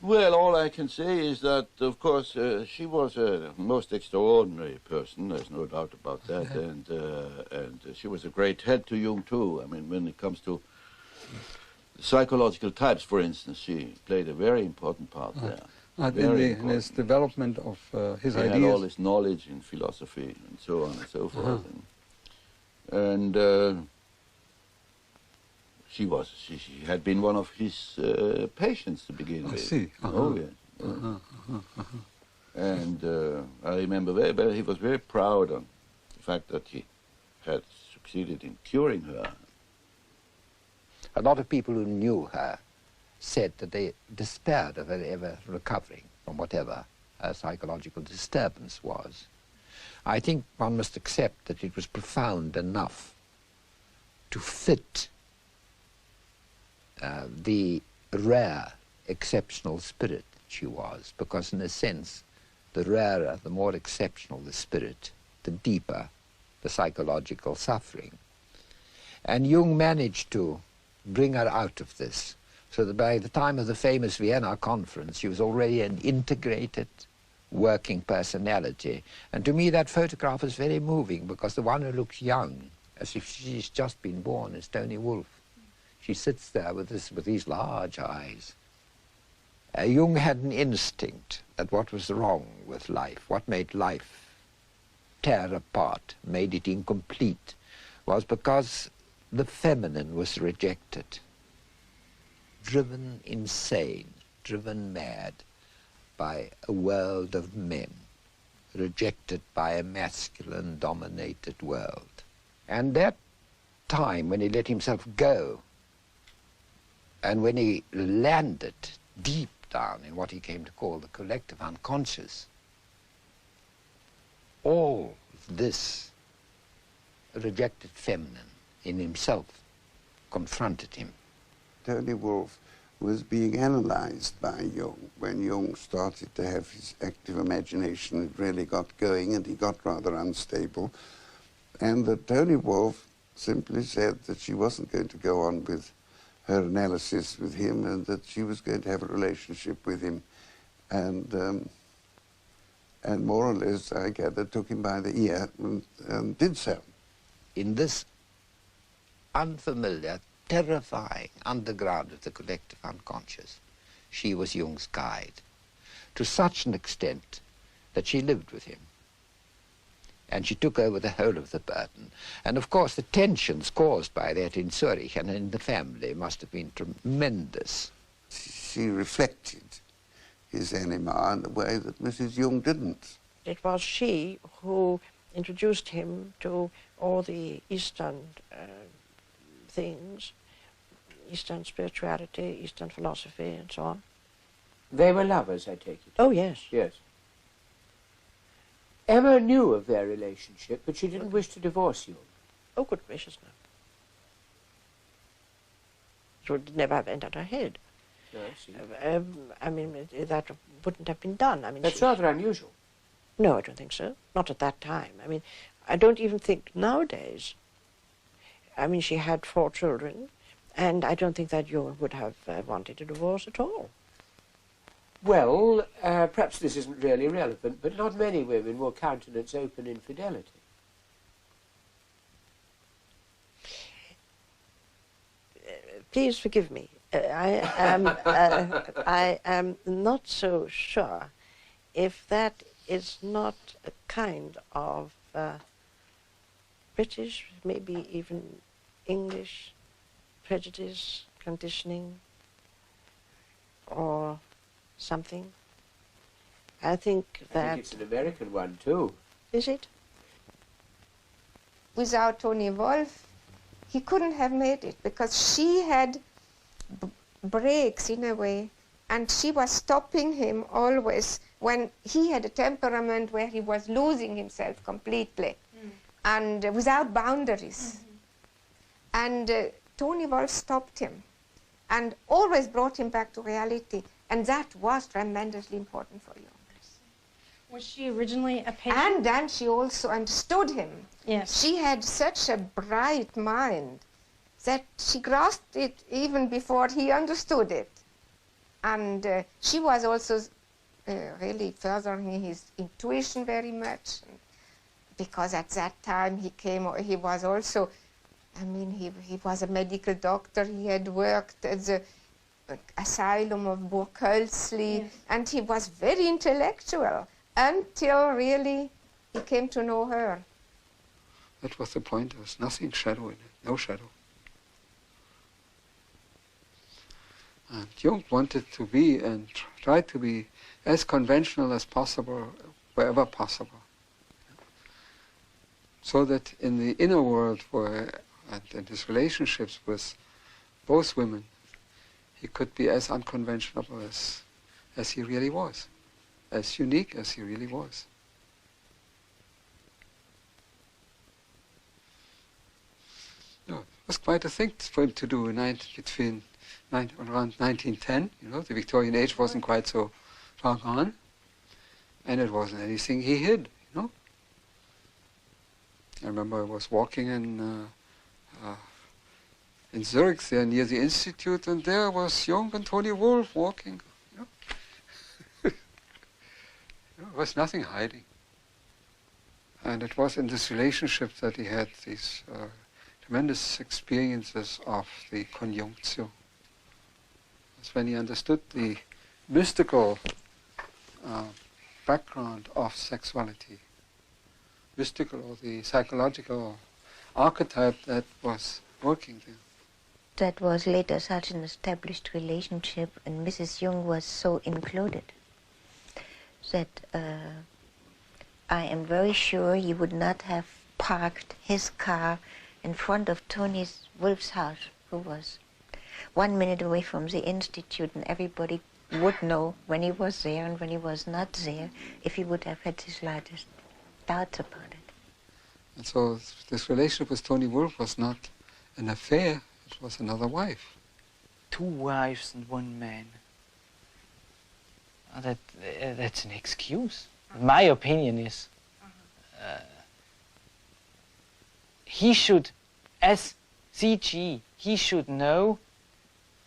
Well, all I can say is that, of course, she was a most extraordinary person, there's no doubt about that, and she was a great help to Jung, too. I mean, when it comes to psychological types, for instance, she played a very important part there. In his development of his ideas. He had all this knowledge in philosophy and so on and so forth. And she had been one of his patients to begin with. I see. Oh, yes. And I remember very well, he was very proud of the fact that he had succeeded in curing her. A lot of people who knew her said that they despaired of her ever recovering from whatever her psychological disturbance was. I think one must accept that it was profound enough to fit the rare, exceptional spirit she was, because in a sense, the rarer, the more exceptional the spirit, the deeper the psychological suffering. And Jung managed to bring her out of this, so that by the time of the famous Vienna conference, she was already an integrated, working personality. And to me, that photograph is very moving, because the one who looks young, as if she's just been born, is Tony Wolff. She sits there with these large eyes. Jung had an instinct that what was wrong with life, what made life tear apart, made it incomplete, was because the feminine was rejected, driven insane, driven mad by a world of men, rejected by a masculine-dominated world. And that time when he let himself go And when he landed deep down in what he came to call the collective unconscious, all this rejected feminine in himself confronted him. Tony Wolff was being analyzed by Jung. When Jung started to have his active imagination, it really got going and he got rather unstable. And that Tony Wolff simply said that she wasn't going to go on with her analysis with him and that she was going to have a relationship with him. And more or less, I gather, took him by the ear and did so. In this unfamiliar, terrifying underground of the collective unconscious, she was Jung's guide, to such an extent that she lived with him. And she took over the whole of the burden. And of course the tensions caused by that in Zurich and in the family must have been tremendous. She reflected his anima in a way that Mrs. Jung didn't. It was she who introduced him to all the Eastern things, Eastern spirituality, Eastern philosophy, and so on. They were lovers, I take it? Oh, yes. Yes. Emma knew of their relationship, but she didn't wish to divorce you. Oh, good gracious, no. It would never have entered her head. No, I see. I mean, that wouldn't have been done. I mean, That's rather unusual. No, I don't think so. Not at that time. I mean, I don't even think nowadays. I mean, she had 4 children, and I don't think that Jung would have wanted a divorce at all. Well, perhaps this isn't really relevant, but not many women will countenance open infidelity. Please forgive me. I am not so sure if that is not a kind of British, maybe even English prejudice, conditioning, or something. I think that... I think it's an American one, too. Is it? Without Tony Wolff, he couldn't have made it, because she had breaks in a way, and she was stopping him always when he had a temperament where he was losing himself completely and without boundaries. And Tony Wolff stopped him and always brought him back to reality, and that was tremendously important for Jung. Was she originally a patient? And she also understood him. Yes. She had such a bright mind that she grasped it even before he understood it. And she was also really furthering his intuition very much, because at that time he was also, I mean, he was a medical doctor. He had worked at the asylum of Burghölzli, yes. And he was very intellectual until really he came to know her. That was the point. There was nothing shadow in it, no shadow. And Jung wanted to be and tried to be as conventional as possible, wherever possible. So that in the inner world, and in his relationships with both women, he could be as unconventional as he really was, as unique as he really was. No, it was quite a thing for him to do around 1910. You know, the Victorian age wasn't quite so far gone, and it wasn't anything he hid. You know, I remember I was walking in Zurich, there near the institute, and there was Jung and Tony Wolff walking. You know? There was nothing hiding, and it was in this relationship that he had these tremendous experiences of the conjunctio. That's when he understood the mystical background of sexuality, mystical or the psychological archetype that was working there. That was later such an established relationship, and Mrs. Jung was so included that I am very sure he would not have parked his car in front of Tony Wolff's house, who was 1 minute away from the institute, and everybody would know when he was there and when he was not there, if he would have had the slightest doubts about it. And so this relationship with Tony Wolff was not an affair, it was another wife. 2 wives and 1 man. That's an excuse. My opinion is he should, as CG, he should know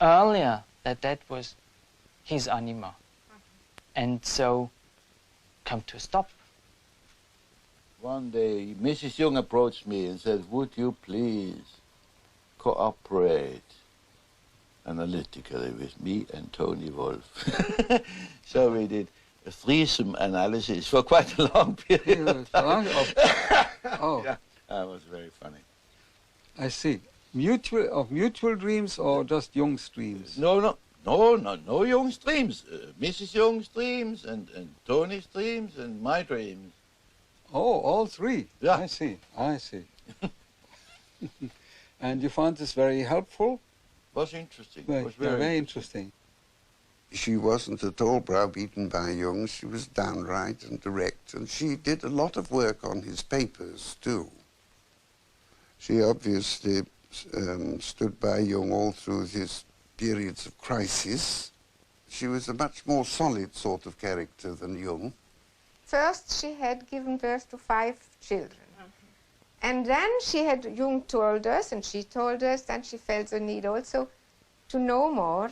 earlier that that was his anima, and so come to a stop. One day, Mrs. Jung approached me and said, would you please cooperate analytically with me and Tony Wolff? So we did a threesome analysis for quite a long period. Oh. Yeah, that was very funny. I see. Mutual dreams or just Jung's dreams? No Jung's dreams. Mrs. Jung's dreams and Tony's dreams and my dreams. Oh, all 3? Yeah. I see. And you found this very helpful? Was interesting. Very, was very interesting. She wasn't at all browbeaten by Jung. She was downright and direct, and she did a lot of work on his papers, too. She obviously stood by Jung all through his periods of crisis. She was a much more solid sort of character than Jung. First, she had given birth to 5 children. And then Jung told us, and she told us, and she felt the need also to know more.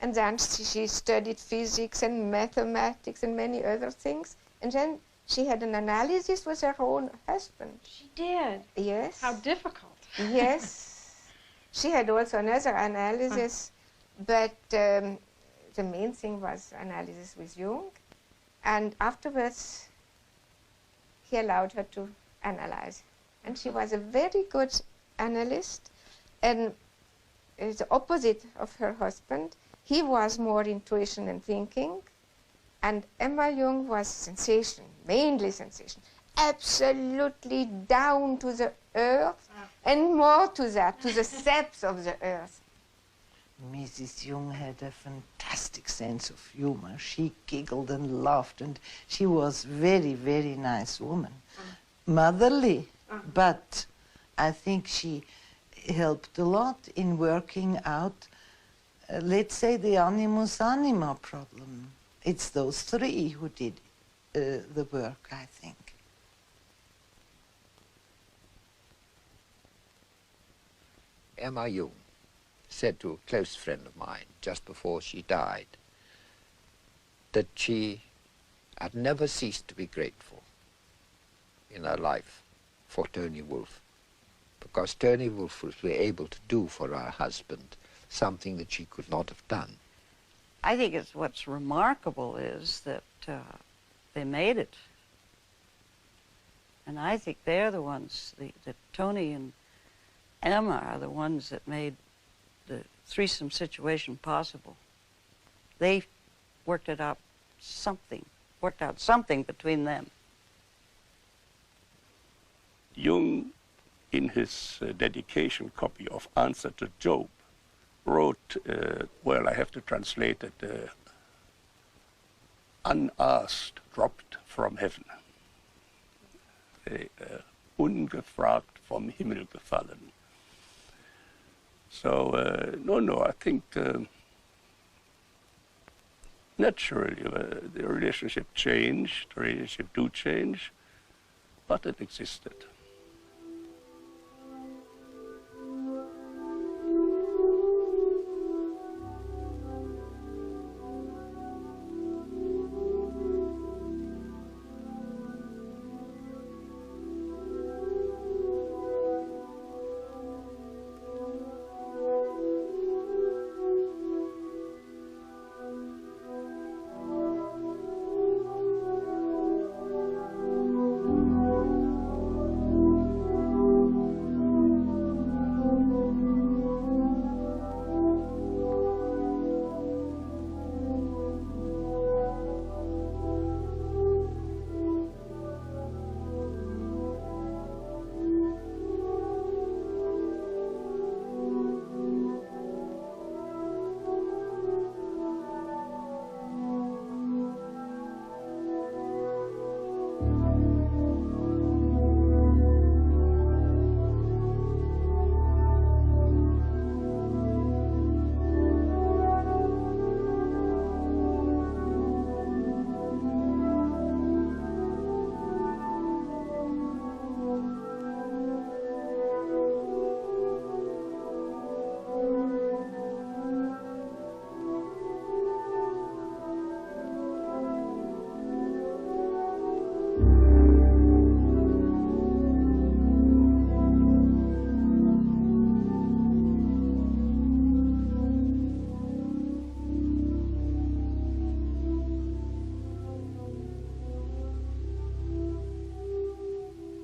And then she studied physics and mathematics and many other things. And then she had an analysis with her own husband. She did? Yes. How difficult. Yes. She had also another analysis, but the main thing was analysis with Jung. And afterwards, he allowed her to analyze. And she was a very good analyst, and the opposite of her husband. He was more intuition and thinking, and Emma Jung was sensation, mainly sensation, absolutely down to the earth, and more to that, to the depths of the earth. Mrs. Jung had a fantastic sense of humor. She giggled and laughed, and she was very, very nice woman. Motherly, but I think she helped a lot in working out, let's say, the animus anima problem. It's those 3 who did the work, I think. Emma Jung said to a close friend of mine just before she died that she had never ceased to be grateful in her life for Tony Wolff, because Tony Wolff was able to do for her husband something that she could not have done. I think what's remarkable is that they made it. And I think they're the ones, that Tony and Emma are the ones that made the threesome situation possible. They worked out something between them. Jung, in his dedication copy of Answer to Job, wrote, well, I have to translate it, unasked dropped from heaven. Ungefragt vom Himmel gefallen. So, no, I think naturally the relationship changed, the relationship do change, but it existed.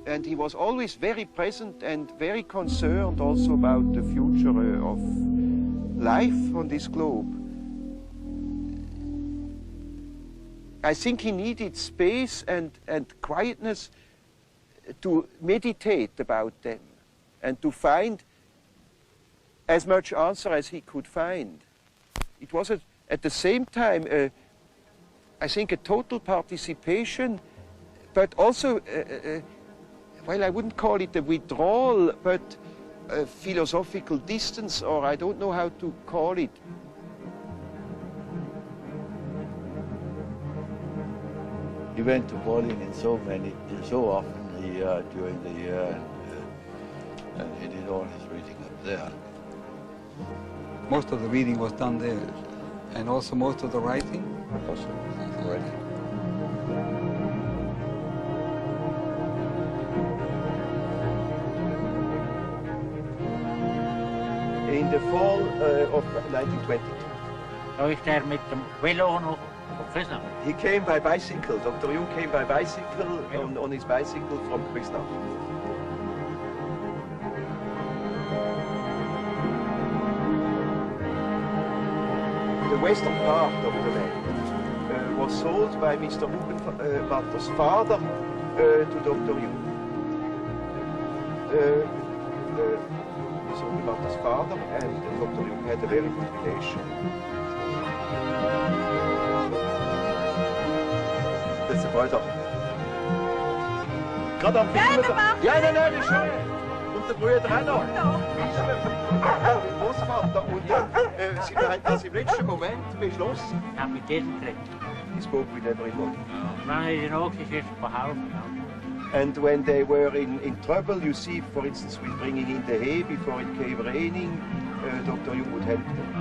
And he was always very present and very concerned also about the future of life on this globe. I think he needed space and quietness to meditate about them and to find as much answer as he could find. It was at the same time, I think, a total participation, but also, well, I wouldn't call it a withdrawal, but a philosophical distance, or I don't know how to call it. He went to Berlin so often during the year, and he did all his reading up there. Most of the reading was done there, and also most of the writing. Also, the writing. In the fall of 1922. He came by bicycle. Dr. Jung came by bicycle, on his bicycle from QUESTÁO. The western part of the land was sold by Mr. Hugenvatter's father to Dr. Jung. Mr. Hugenvatter's father and Dr. Jung had a very good relation. Das ist der Freitag. Gerade am Film. Ja, nein, ist schön. Und der Bruder auch noch. Der Großvater. Und Sie haben das im letzten Moment beschlossen. Ja, mit diesem Trick. He spoke with everybody. Man ist in Oxygen behalten. And when they were in trouble, you see, for instance, with bringing in the hay before it came raining, Dr. Jung would help them.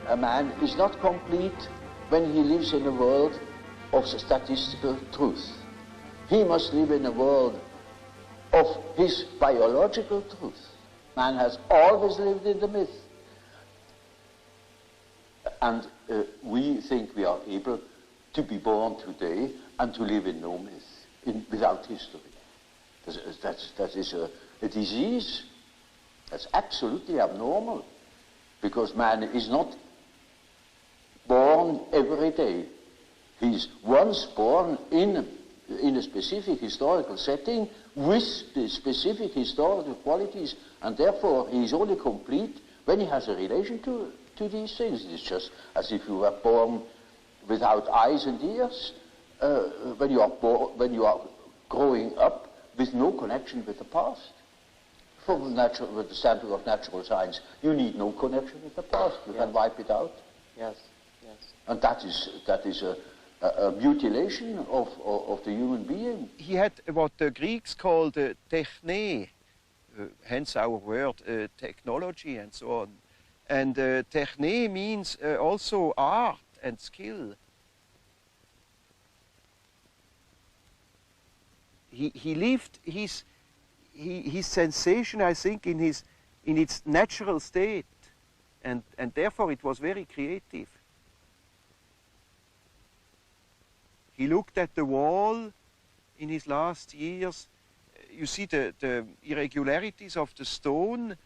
A man is not complete when he lives in a world of statistical truth. He must live in a world of his biological truth. Man has always lived in the myth. And we think we are able to be born today and to live in no myth, without history. That is a disease. That's absolutely abnormal, because man is not born every day. He's once born in a specific historical setting with the specific historical qualities, and therefore he is only complete when he has a relation to these things. It's just as if you were born without eyes and ears, when you are growing up with no connection with the past. From with the standpoint of natural science, you need no connection with the past. You can wipe it out. Yes. And that is a mutilation of the human being. He had what the Greeks called techne, hence our word technology and so on. And techne means also art and skill. He lived his sensation, I think, in its natural state, and therefore it was very creative. He looked at the wall in his last years. You see the irregularities of the stone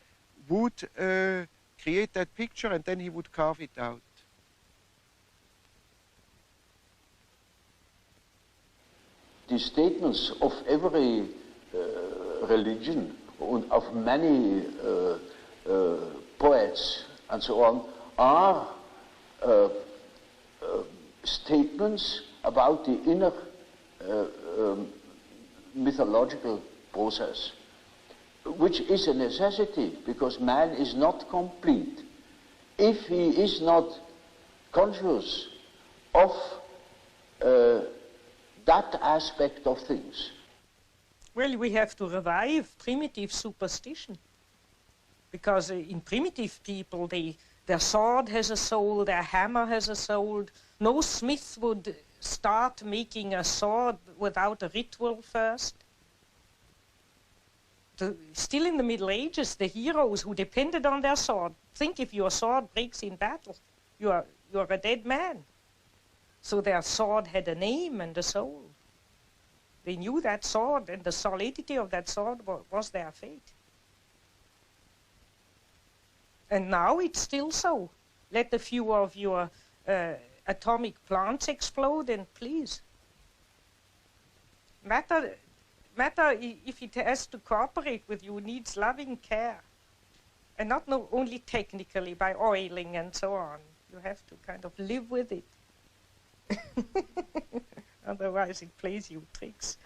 would create that picture, and then he would carve it out. The statements of every religion, of many poets and so on, are statements about the inner mythological process, which is a necessity, because man is not complete if he is not conscious of that aspect of things. Well, we have to revive primitive superstition. Because in primitive people, their sword has a soul, their hammer has a soul. No smith would start making a sword without a ritual first. Still in the Middle Ages, the heroes who depended on their sword, think if your sword breaks in battle, you're a dead man. So their sword had a name and a soul. They knew that sword, and the solidity of that sword was their fate. And now it's still so. Let a few of your atomic plants explode, and please. Matter, if it has to cooperate with you, needs loving care. And not only technically by oiling and so on. You have to kind of live with it. Otherwise it plays you tricks.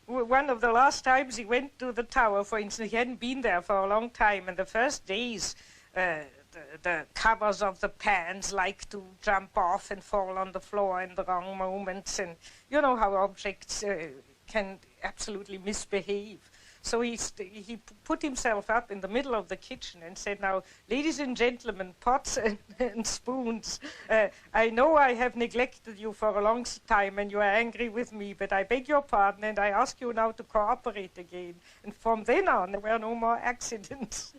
One of the last times he went to the tower, for instance, he hadn't been there for a long time, and the first days the covers of the pans like to jump off and fall on the floor in the wrong moments, and you know how objects can absolutely misbehave. So he put himself up in the middle of the kitchen and said, now, ladies and gentlemen, pots and spoons, I know I have neglected you for a long time and you are angry with me, but I beg your pardon and I ask you now to cooperate again. And from then on, there were no more accidents.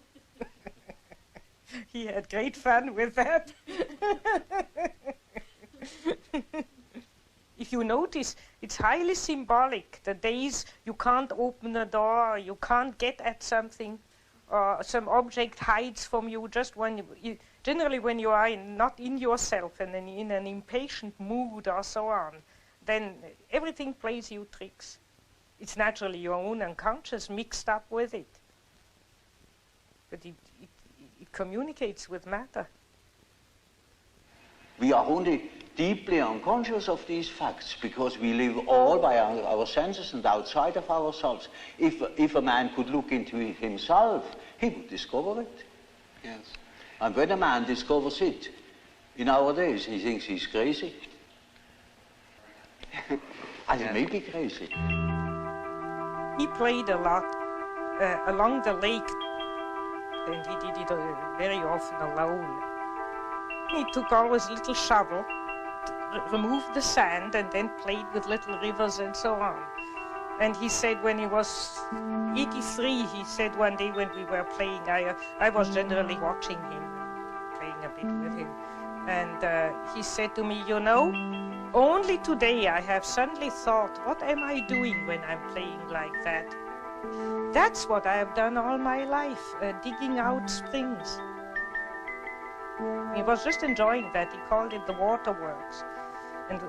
He had great fun with that. If you notice, it's highly symbolic. The days you can't open a door, you can't get at something, or some object hides from you just when generally when you are not in yourself and in an impatient mood or so on, then everything plays you tricks. It's naturally your own unconscious mixed up with it. But it communicates with matter. We are only deeply unconscious of these facts because we live all by our senses and outside of ourselves. If a man could look into it himself, he would discover it. Yes. And when a man discovers it, in our days, he thinks he's crazy. And he may be crazy. He played a lot along the lake, and he did it very often alone. He took always a little shovel, removed the sand, and then played with little rivers and so on. And he said when he was 83, he said one day when we were playing, I was generally watching him, playing a bit with him. And he said to me, you know, only today I have suddenly thought, what am I doing when I'm playing like that? That's what I have done all my life, digging out springs. He was just enjoying that. He called it the waterworks. And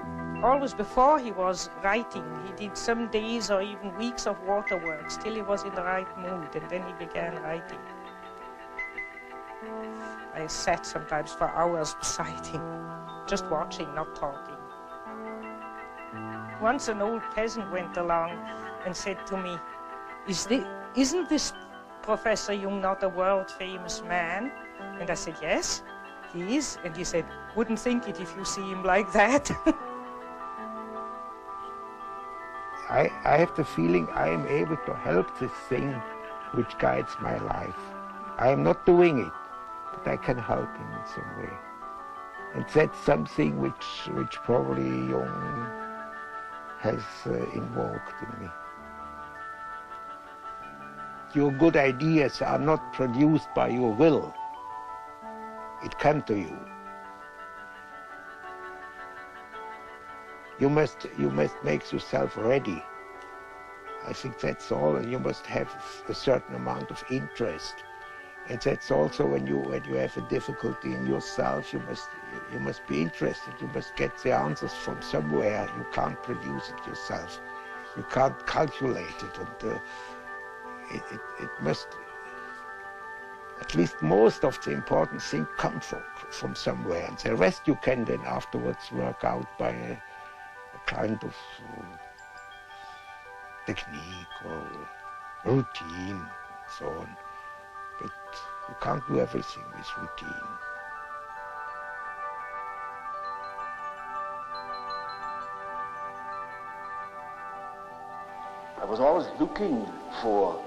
always before he was writing, he did some days or even weeks of waterworks till he was in the right mood, and then he began writing. I sat sometimes for hours beside him, just watching, not talking. Once an old peasant went along and said to me, isn't this Professor Jung not a world-famous man? And I said, yes. He is, and he said, wouldn't think it if you see him like that. I have the feeling I am able to help this thing which guides my life. I am not doing it, but I can help him in some way. And that's something which probably Jung has invoked in me. Your good ideas are not produced by your will. It comes to you. You must make yourself ready. I think that's all, and you must have a certain amount of interest. And that's also when you have a difficulty in yourself, you must be interested. You must get the answers from somewhere. You can't produce it yourself. You can't calculate it, and it must. At least most of the important things come from somewhere, and the rest you can then afterwards work out by a kind of technique or routine, and so on. But you can't do everything with routine. was always looking for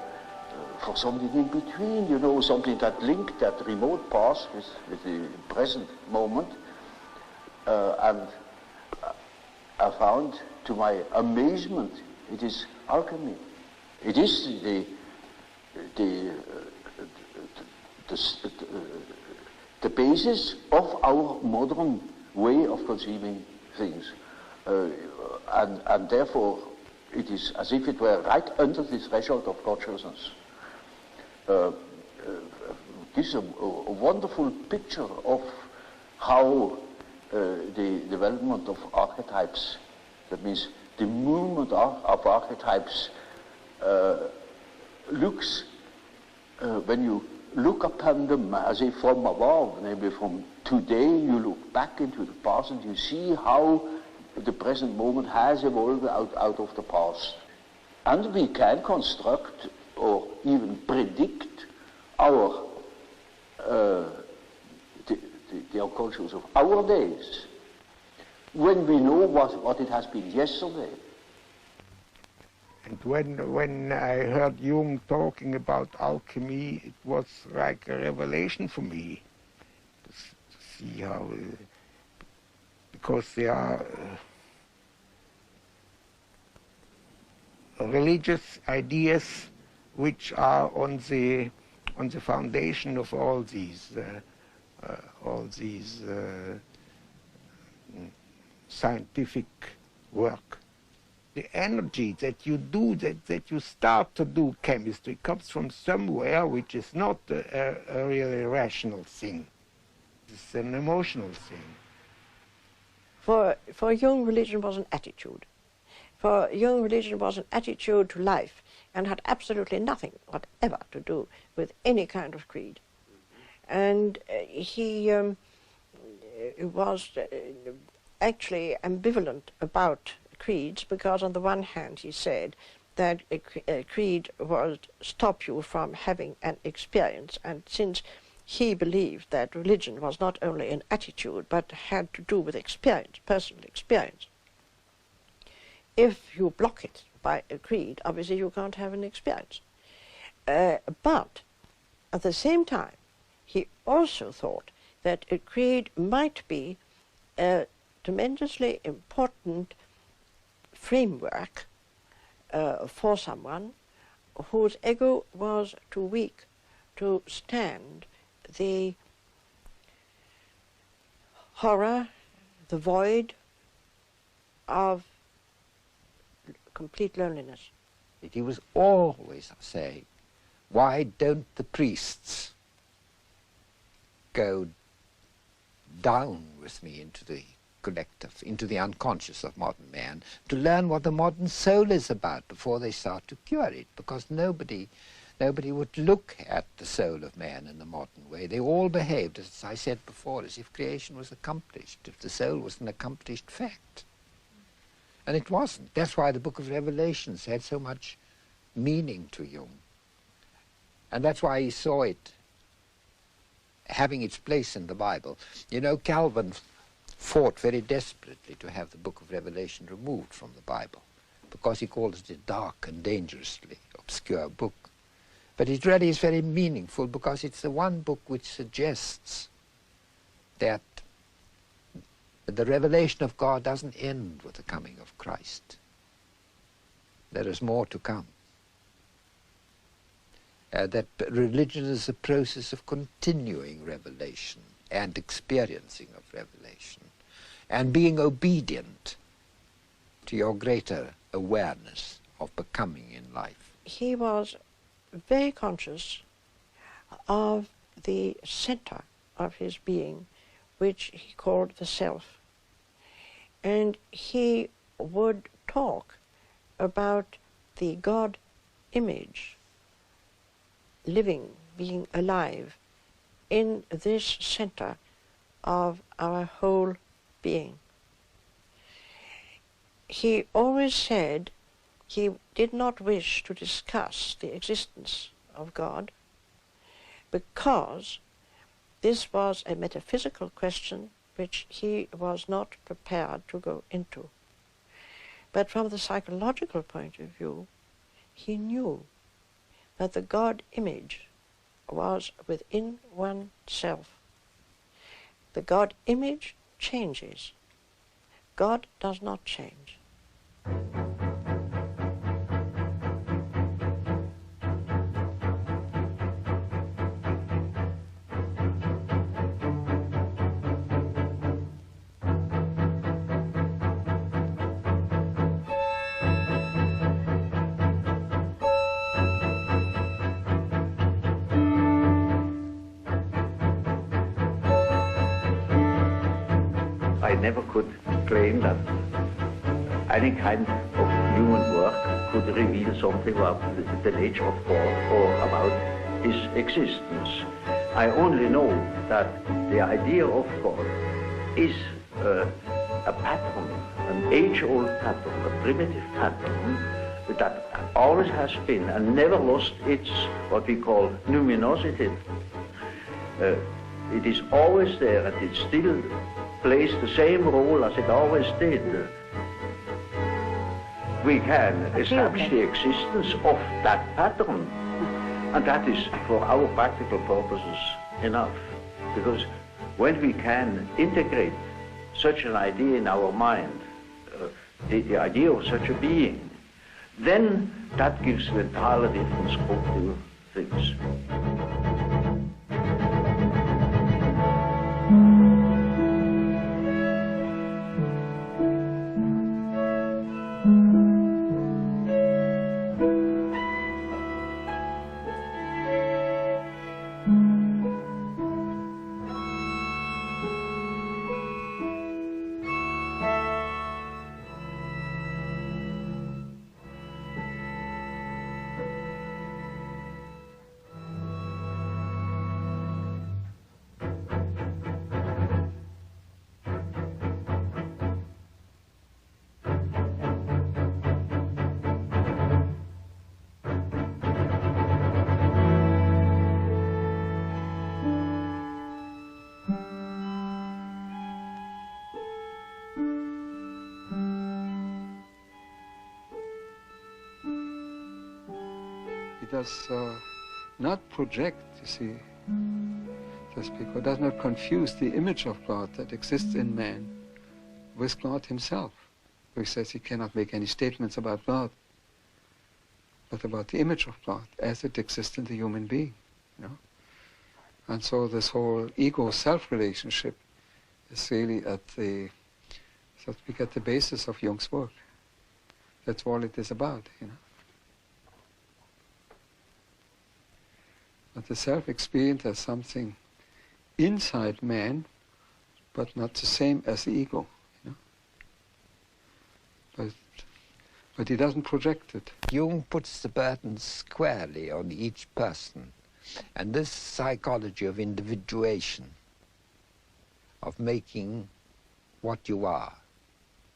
something in between, you know, something that linked that remote past with the present moment. And I found, to my amazement, it is alchemy. It is the basis of our modern way of conceiving things. And therefore, it is as if it were right under the threshold of consciousness. Gives a wonderful picture of how the development of archetypes, that means the movement of archetypes, looks when you look upon them as if from above, maybe from today you look back into the past and you see how the present moment has evolved out of the past. And we can construct or even predict our the unconscious of our days when we know what it has been yesterday. And when I heard Jung talking about alchemy, it was like a revelation for me to see how, because there are religious ideas which are on the foundation of all these scientific work. The energy that you do, that you start to do chemistry, comes from somewhere which is not a really rational thing. It's an emotional thing. For Jung, religion was an attitude. For Jung, religion was an attitude to life and had absolutely nothing whatever to do with any kind of creed. And he was actually ambivalent about creeds, because on the one hand he said that a creed would stop you from having an experience, and since he believed that religion was not only an attitude but had to do with experience, personal experience, if you block it by a creed, obviously you can't have an experience. But at the same time, he also thought that a creed might be a tremendously important framework for someone whose ego was too weak to stand the horror, the void of complete loneliness. He was always saying, why don't the priests go down with me into the collective, into the unconscious of modern man, to learn what the modern soul is about before they start to cure it, because nobody would look at the soul of man in the modern way. They all behaved, as I said before, as if creation was accomplished, if the soul was an accomplished fact. And it wasn't. That's why the book of Revelations had so much meaning to Jung. And that's why he saw it having its place in the Bible. You know, Calvin fought very desperately to have the book of Revelation removed from the Bible, because he called it a dark and dangerously obscure book. But it really is very meaningful, because it's the one book which suggests that the revelation of God doesn't end with the coming of Christ. There is more to come. That religion is a process of continuing revelation and experiencing of revelation, and being obedient to your greater awareness of becoming in life. He was very conscious of the center of his being, which he called the self. And he would talk about the God image living, being alive in this center of our whole being. He always said he did not wish to discuss the existence of God, because this was a metaphysical question which he was not prepared to go into. But from the psychological point of view, he knew that the God image was within oneself. The God image changes. God does not change. I never could claim that any kind of human work could reveal something about the nature of God or about his existence. I only know that the idea of God is a pattern, an age-old pattern, a primitive pattern that always has been and never lost its, what we call, numinosity. It is always there and it still plays the same role as it always did. We can establish the existence of that pattern, and that is for our practical purposes enough. Because when we can integrate such an idea in our mind, the idea of such a being, then that gives an entirely different scope to things. Does not project, you see, just because does not confuse the image of God that exists in man with God himself. He says he cannot make any statements about God, but about the image of God as it exists in the human being, you know. And so this whole ego-self relationship is really at the, so to speak, at the basis of Jung's work. That's all it is about, you know. But the self-experience as something inside man, but not the same as the ego, you know. But he doesn't project it. Jung puts the burden squarely on each person. And this psychology of individuation, of making what you are,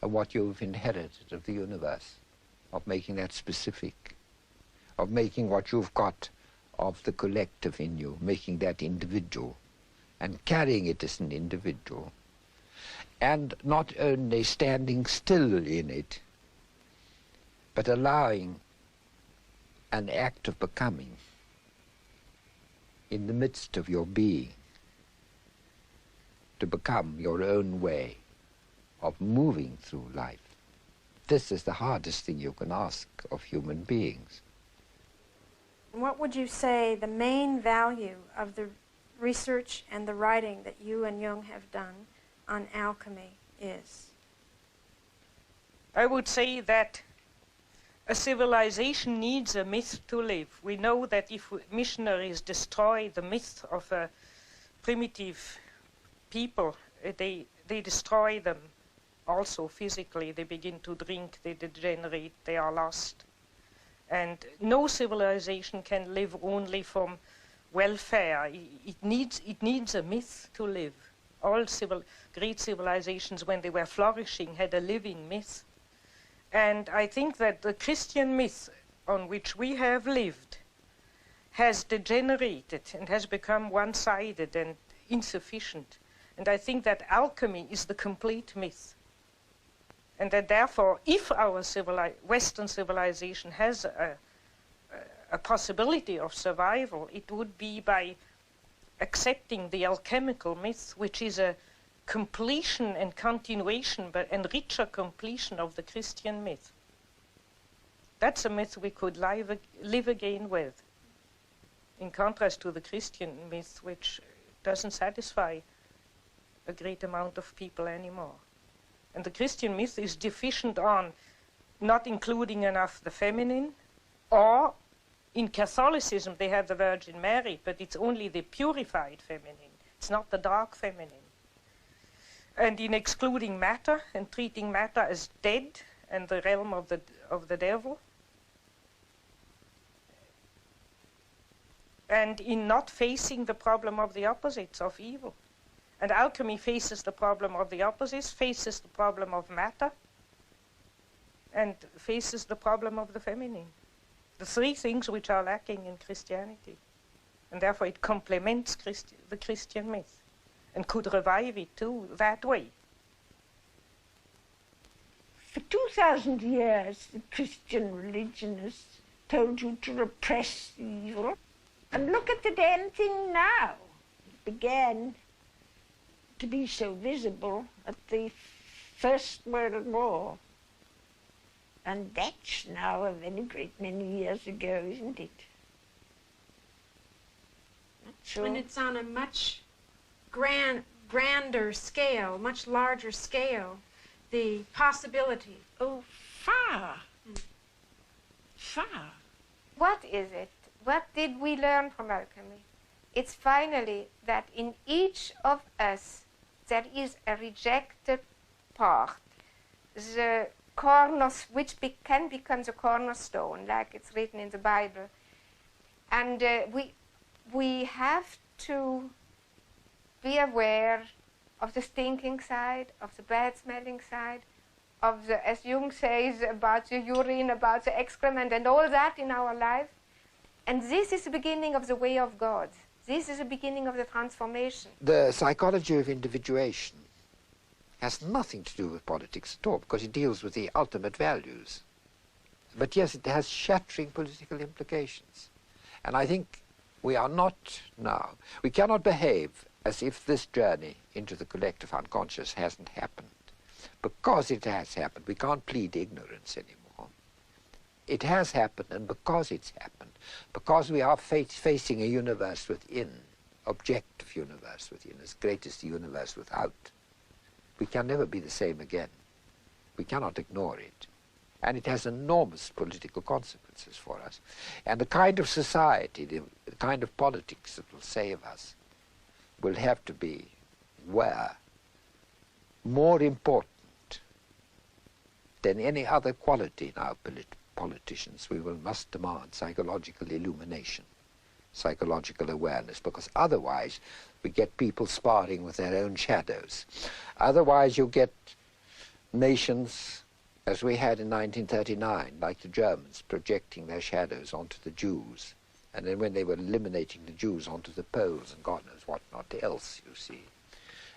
and what you've inherited of the universe, of making that specific, of making what you've got of the collective in you, making that individual, and carrying it as an individual, and not only standing still in it, but allowing an act of becoming in the midst of your being, to become your own way of moving through life. This is the hardest thing you can ask of human beings. What would you say the main value of the research and the writing that you and Jung have done on alchemy is? I would say that a civilization needs a myth to live. We know that if missionaries destroy the myth of a primitive people, they destroy them also physically. They begin to drink, they degenerate, they are lost. And no civilization can live only from welfare. It needs a myth to live. All great civilizations, when they were flourishing, had a living myth. And I think that the Christian myth on which we have lived has degenerated and has become one-sided and insufficient. And I think that alchemy is the complete myth. And that therefore, if our Western civilization has a possibility of survival, it would be by accepting the alchemical myth, which is a completion and continuation, but and richer completion of the Christian myth. That's a myth we could live again with, in contrast to the Christian myth, which doesn't satisfy a great amount of people anymore. And the Christian myth is deficient on not including enough the feminine, or in Catholicism they have the Virgin Mary, but it's only the purified feminine. It's not the dark feminine. And in excluding matter and treating matter as dead and the realm of the devil. And in not facing the problem of the opposites of evil. And alchemy faces the problem of the opposites, faces the problem of matter, and faces the problem of the feminine. The three things which are lacking in Christianity. And therefore it complements the Christian myth and could revive it too that way. For 2,000 years, the Christian religionists told you to repress evil. And look at the damn thing now. It began to be so visible at the First World War. And that's now a very great many years ago, isn't it? Not sure. And it's on a much grander scale, much larger scale, the possibility. Oh, far. Far. What is it? What did we learn from alchemy? It's finally that in each of us there is a rejected part, the which can become the cornerstone, like it's written in the Bible. And we have to be aware of the stinking side, of the bad-smelling side, of the, as Jung says, about the urine, about the excrement, and all that in our life. And this is the beginning of the way of God. This is the beginning of the transformation. The psychology of individuation has nothing to do with politics at all, because it deals with the ultimate values. But yes, it has shattering political implications. And I think we are not now, we cannot behave as if this journey into the collective unconscious hasn't happened. Because it has happened, we can't plead ignorance anymore. It has happened, and because it's happened, because we are facing a universe within, objective universe within, as great as the universe without, we can never be the same again. We cannot ignore it. And it has enormous political consequences for us. And the kind of society, the kind of politics that will save us will have to be where more important than any other quality in our politicians, we must demand psychological illumination, psychological awareness, because otherwise we get people sparring with their own shadows. Otherwise you get nations, as we had in 1939, like the Germans, projecting their shadows onto the Jews, and then when they were eliminating the Jews, onto the Poles and God knows what not else, you see.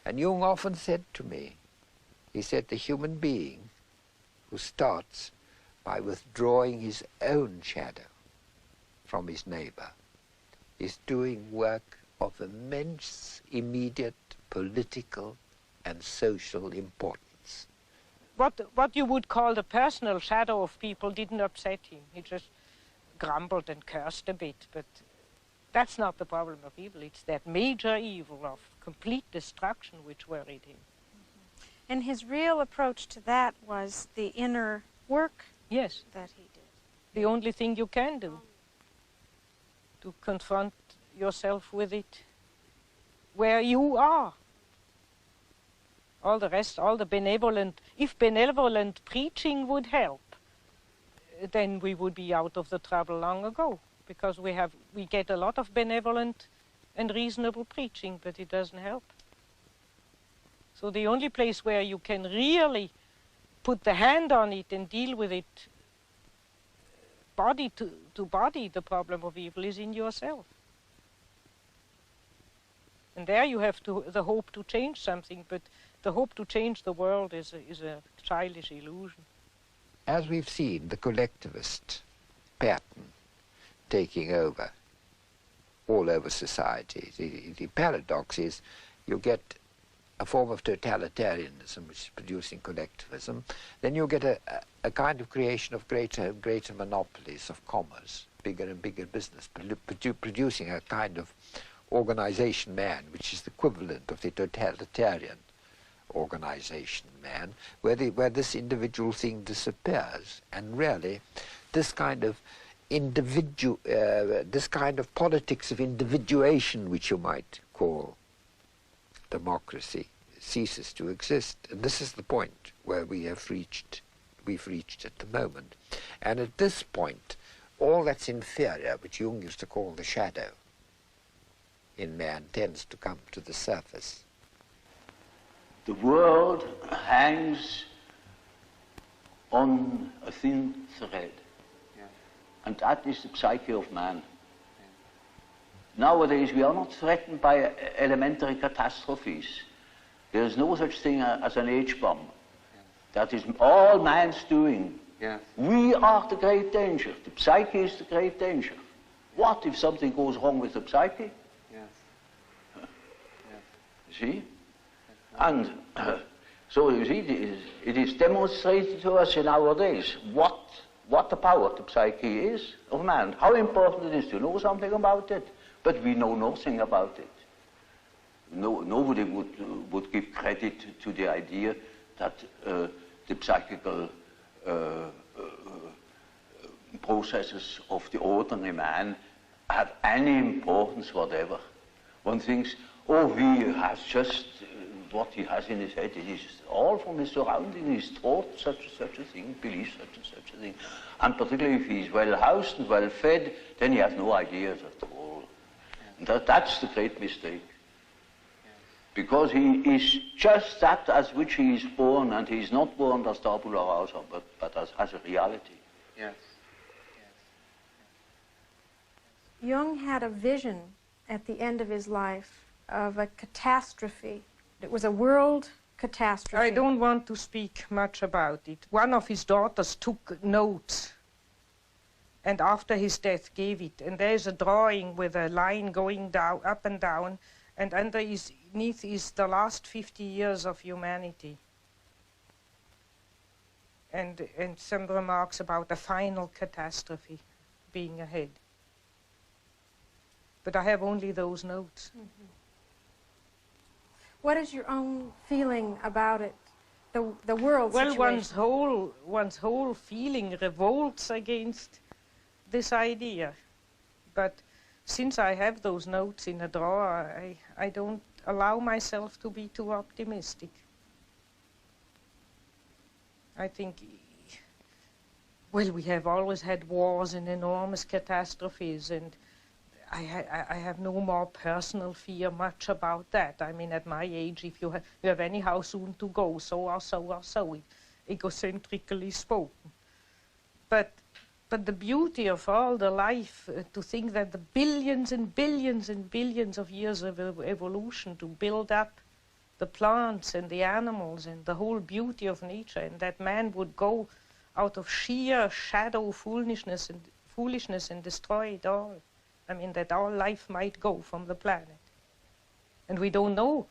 And Jung often said to me, he said, the human being who starts by withdrawing his own shadow from his neighbor is doing work of immense, immediate political and social importance. What you would call the personal shadow of people didn't upset him. He just grumbled and cursed a bit, but that's not the problem of evil. It's that major evil of complete destruction which worried him. And his real approach to that was the inner work. Yes. That he did. The only thing you can do, to confront yourself with it where you are. All the rest, all the benevolent, if benevolent preaching would help, then we would be out of the trouble long ago, because we get a lot of benevolent and reasonable preaching, but it doesn't help. So the only place where you can really put the hand on it and deal with it body to body, the problem of evil, is in yourself. And there you have the hope to change something, but the hope to change the world is a childish illusion. As we've seen, the collectivist pattern taking over all over society. The paradox is you get a form of totalitarianism which is producing collectivism, then you get a kind of creation of greater and greater monopolies of commerce, bigger and bigger business, producing a kind of organization man, which is the equivalent of the totalitarian organization man, where this individual thing disappears. And really, this kind of this kind of politics of individuation, which you might call democracy, ceases to exist. And this is the point where we've reached at the moment. And at this point, all that's inferior, which Jung used to call the shadow in man, tends to come to the surface. The world hangs on a thin thread, and that is the psyche of man. Nowadays we are not threatened by elementary catastrophes. There is no such thing as an H-bomb. That is all man's doing. We are the great danger. The psyche is the great danger. What if something goes wrong with the psyche? See? And so you see, it is demonstrated to us in our days what the power of the psyche is of man, how important it is to know something about it, but we know nothing about it. Nobody would give credit to the idea that the psychical processes of the ordinary man have any importance whatever. One thinks, oh, he has just what he has in his head. It is all from his surroundings. He's taught such a thing, believes such a thing. And particularly if he's well housed and well fed, then he has no ideas at all. And that's the great mistake. Because he is just that as which he is born, and he is not born as tabula rasa, but as a reality. Jung had a vision at the end of his life of a catastrophe. It was a world catastrophe. I don't want to speak much about it. One of his daughters took notes and after his death gave it. And there's a drawing with a line going down, up and down, and underneath is the last 50 years of humanity. And some remarks about the final catastrophe being ahead. But I have only those notes. Mm-hmm. What is your own feeling about it, the world situation? Well, one's whole feeling revolts against this idea. But since I have those notes in a drawer, I don't allow myself to be too optimistic. I think, well, we have always had wars and enormous catastrophes, and I have no more personal fear much about that. I mean, at my age, if you have anyhow soon to go, so or so, egocentrically spoken. But the beauty of all the life, to think that the billions and billions and billions of years of evolution to build up the plants and the animals and the whole beauty of nature, and that man would go out of sheer shadow foolishness and destroy it all. I mean, that all life might go from the planet. And we don't know.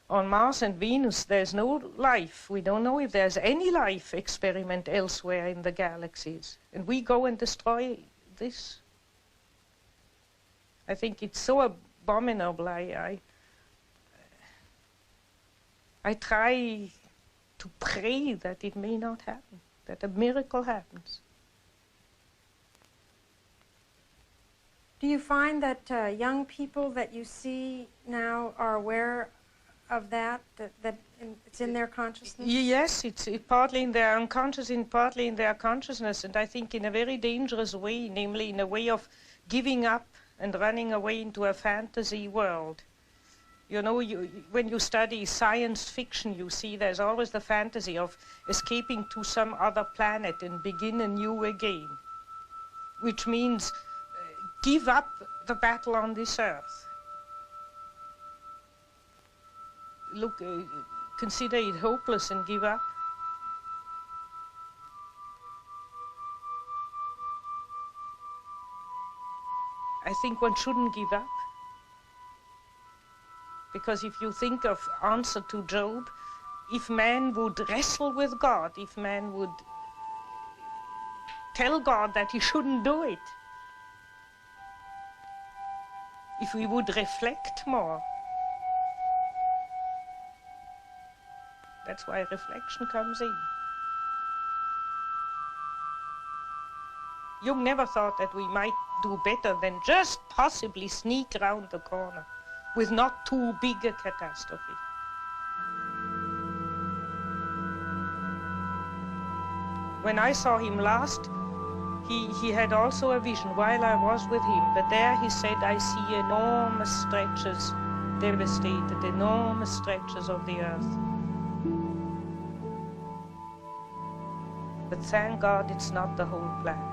On Mars and Venus, there's no life. We don't know if there's any life experiment elsewhere in the galaxies. And we go and destroy this. I think it's so abominable. I try to pray that it may not happen, that a miracle happens. Do you find that young people that you see now are aware of that it's in their consciousness? Yes, it's partly in their unconscious and partly in their consciousness, and I think in a very dangerous way, namely in a way of giving up and running away into a fantasy world. You know, when you study science fiction, you see there's always the fantasy of escaping to some other planet and begin anew again, which means give up the battle on this earth. Look, consider it hopeless and give up. I think one shouldn't give up. Because if you think of answer to Job, if man would wrestle with God, if man would tell God that he shouldn't do it, if we would reflect more, that's why reflection comes in. Jung never thought that we might do better than just possibly sneak around the corner with not too big a catastrophe. When I saw him last, he had also a vision while I was with him, but there he said, I see enormous stretches, devastated, enormous stretches of the earth. But thank God it's not the whole planet.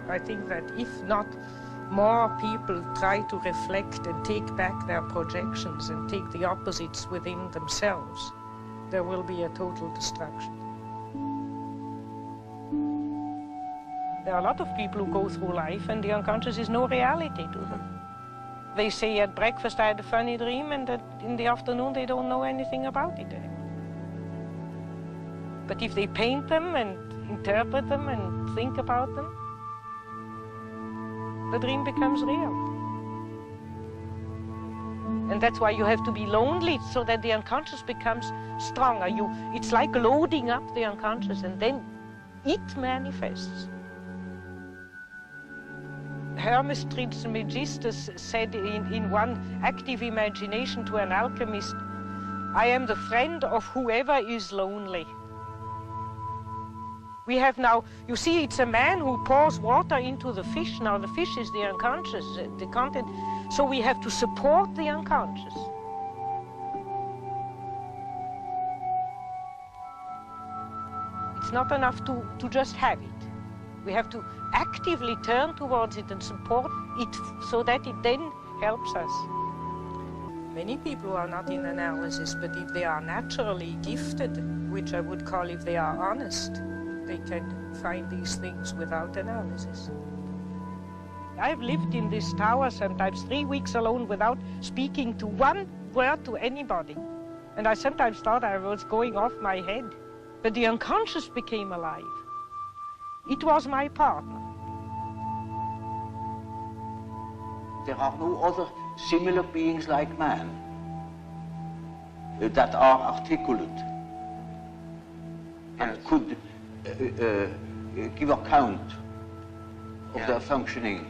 I think that if not more people try to reflect and take back their projections and take the opposites within themselves, there will be a total destruction. There are a lot of people who go through life and the unconscious is no reality to them. They say at breakfast I had a funny dream, and that in the afternoon they don't know anything about it anymore. But if they paint them and interpret them and think about them, the dream becomes real. And that's why you have to be lonely, so that the unconscious becomes stronger. It's like loading up the unconscious, and then it manifests. Hermes Trismegistus said in one active imagination to an alchemist, I am the friend of whoever is lonely. We have now, you see, it's a man who pours water into the fish. Now the fish is the unconscious, the content. So we have to support the unconscious. It's not enough to just have it. We have to actively turn towards it and support it so that it then helps us. Many people are not in analysis, but if they are naturally gifted, which I would call if they are honest, they can find these things without analysis. I've lived in this tower sometimes 3 weeks alone without speaking to one word to anybody. And I sometimes thought I was going off my head. But the unconscious became alive. It was my partner. There are no other similar beings like man that are articulate and could give account of their functioning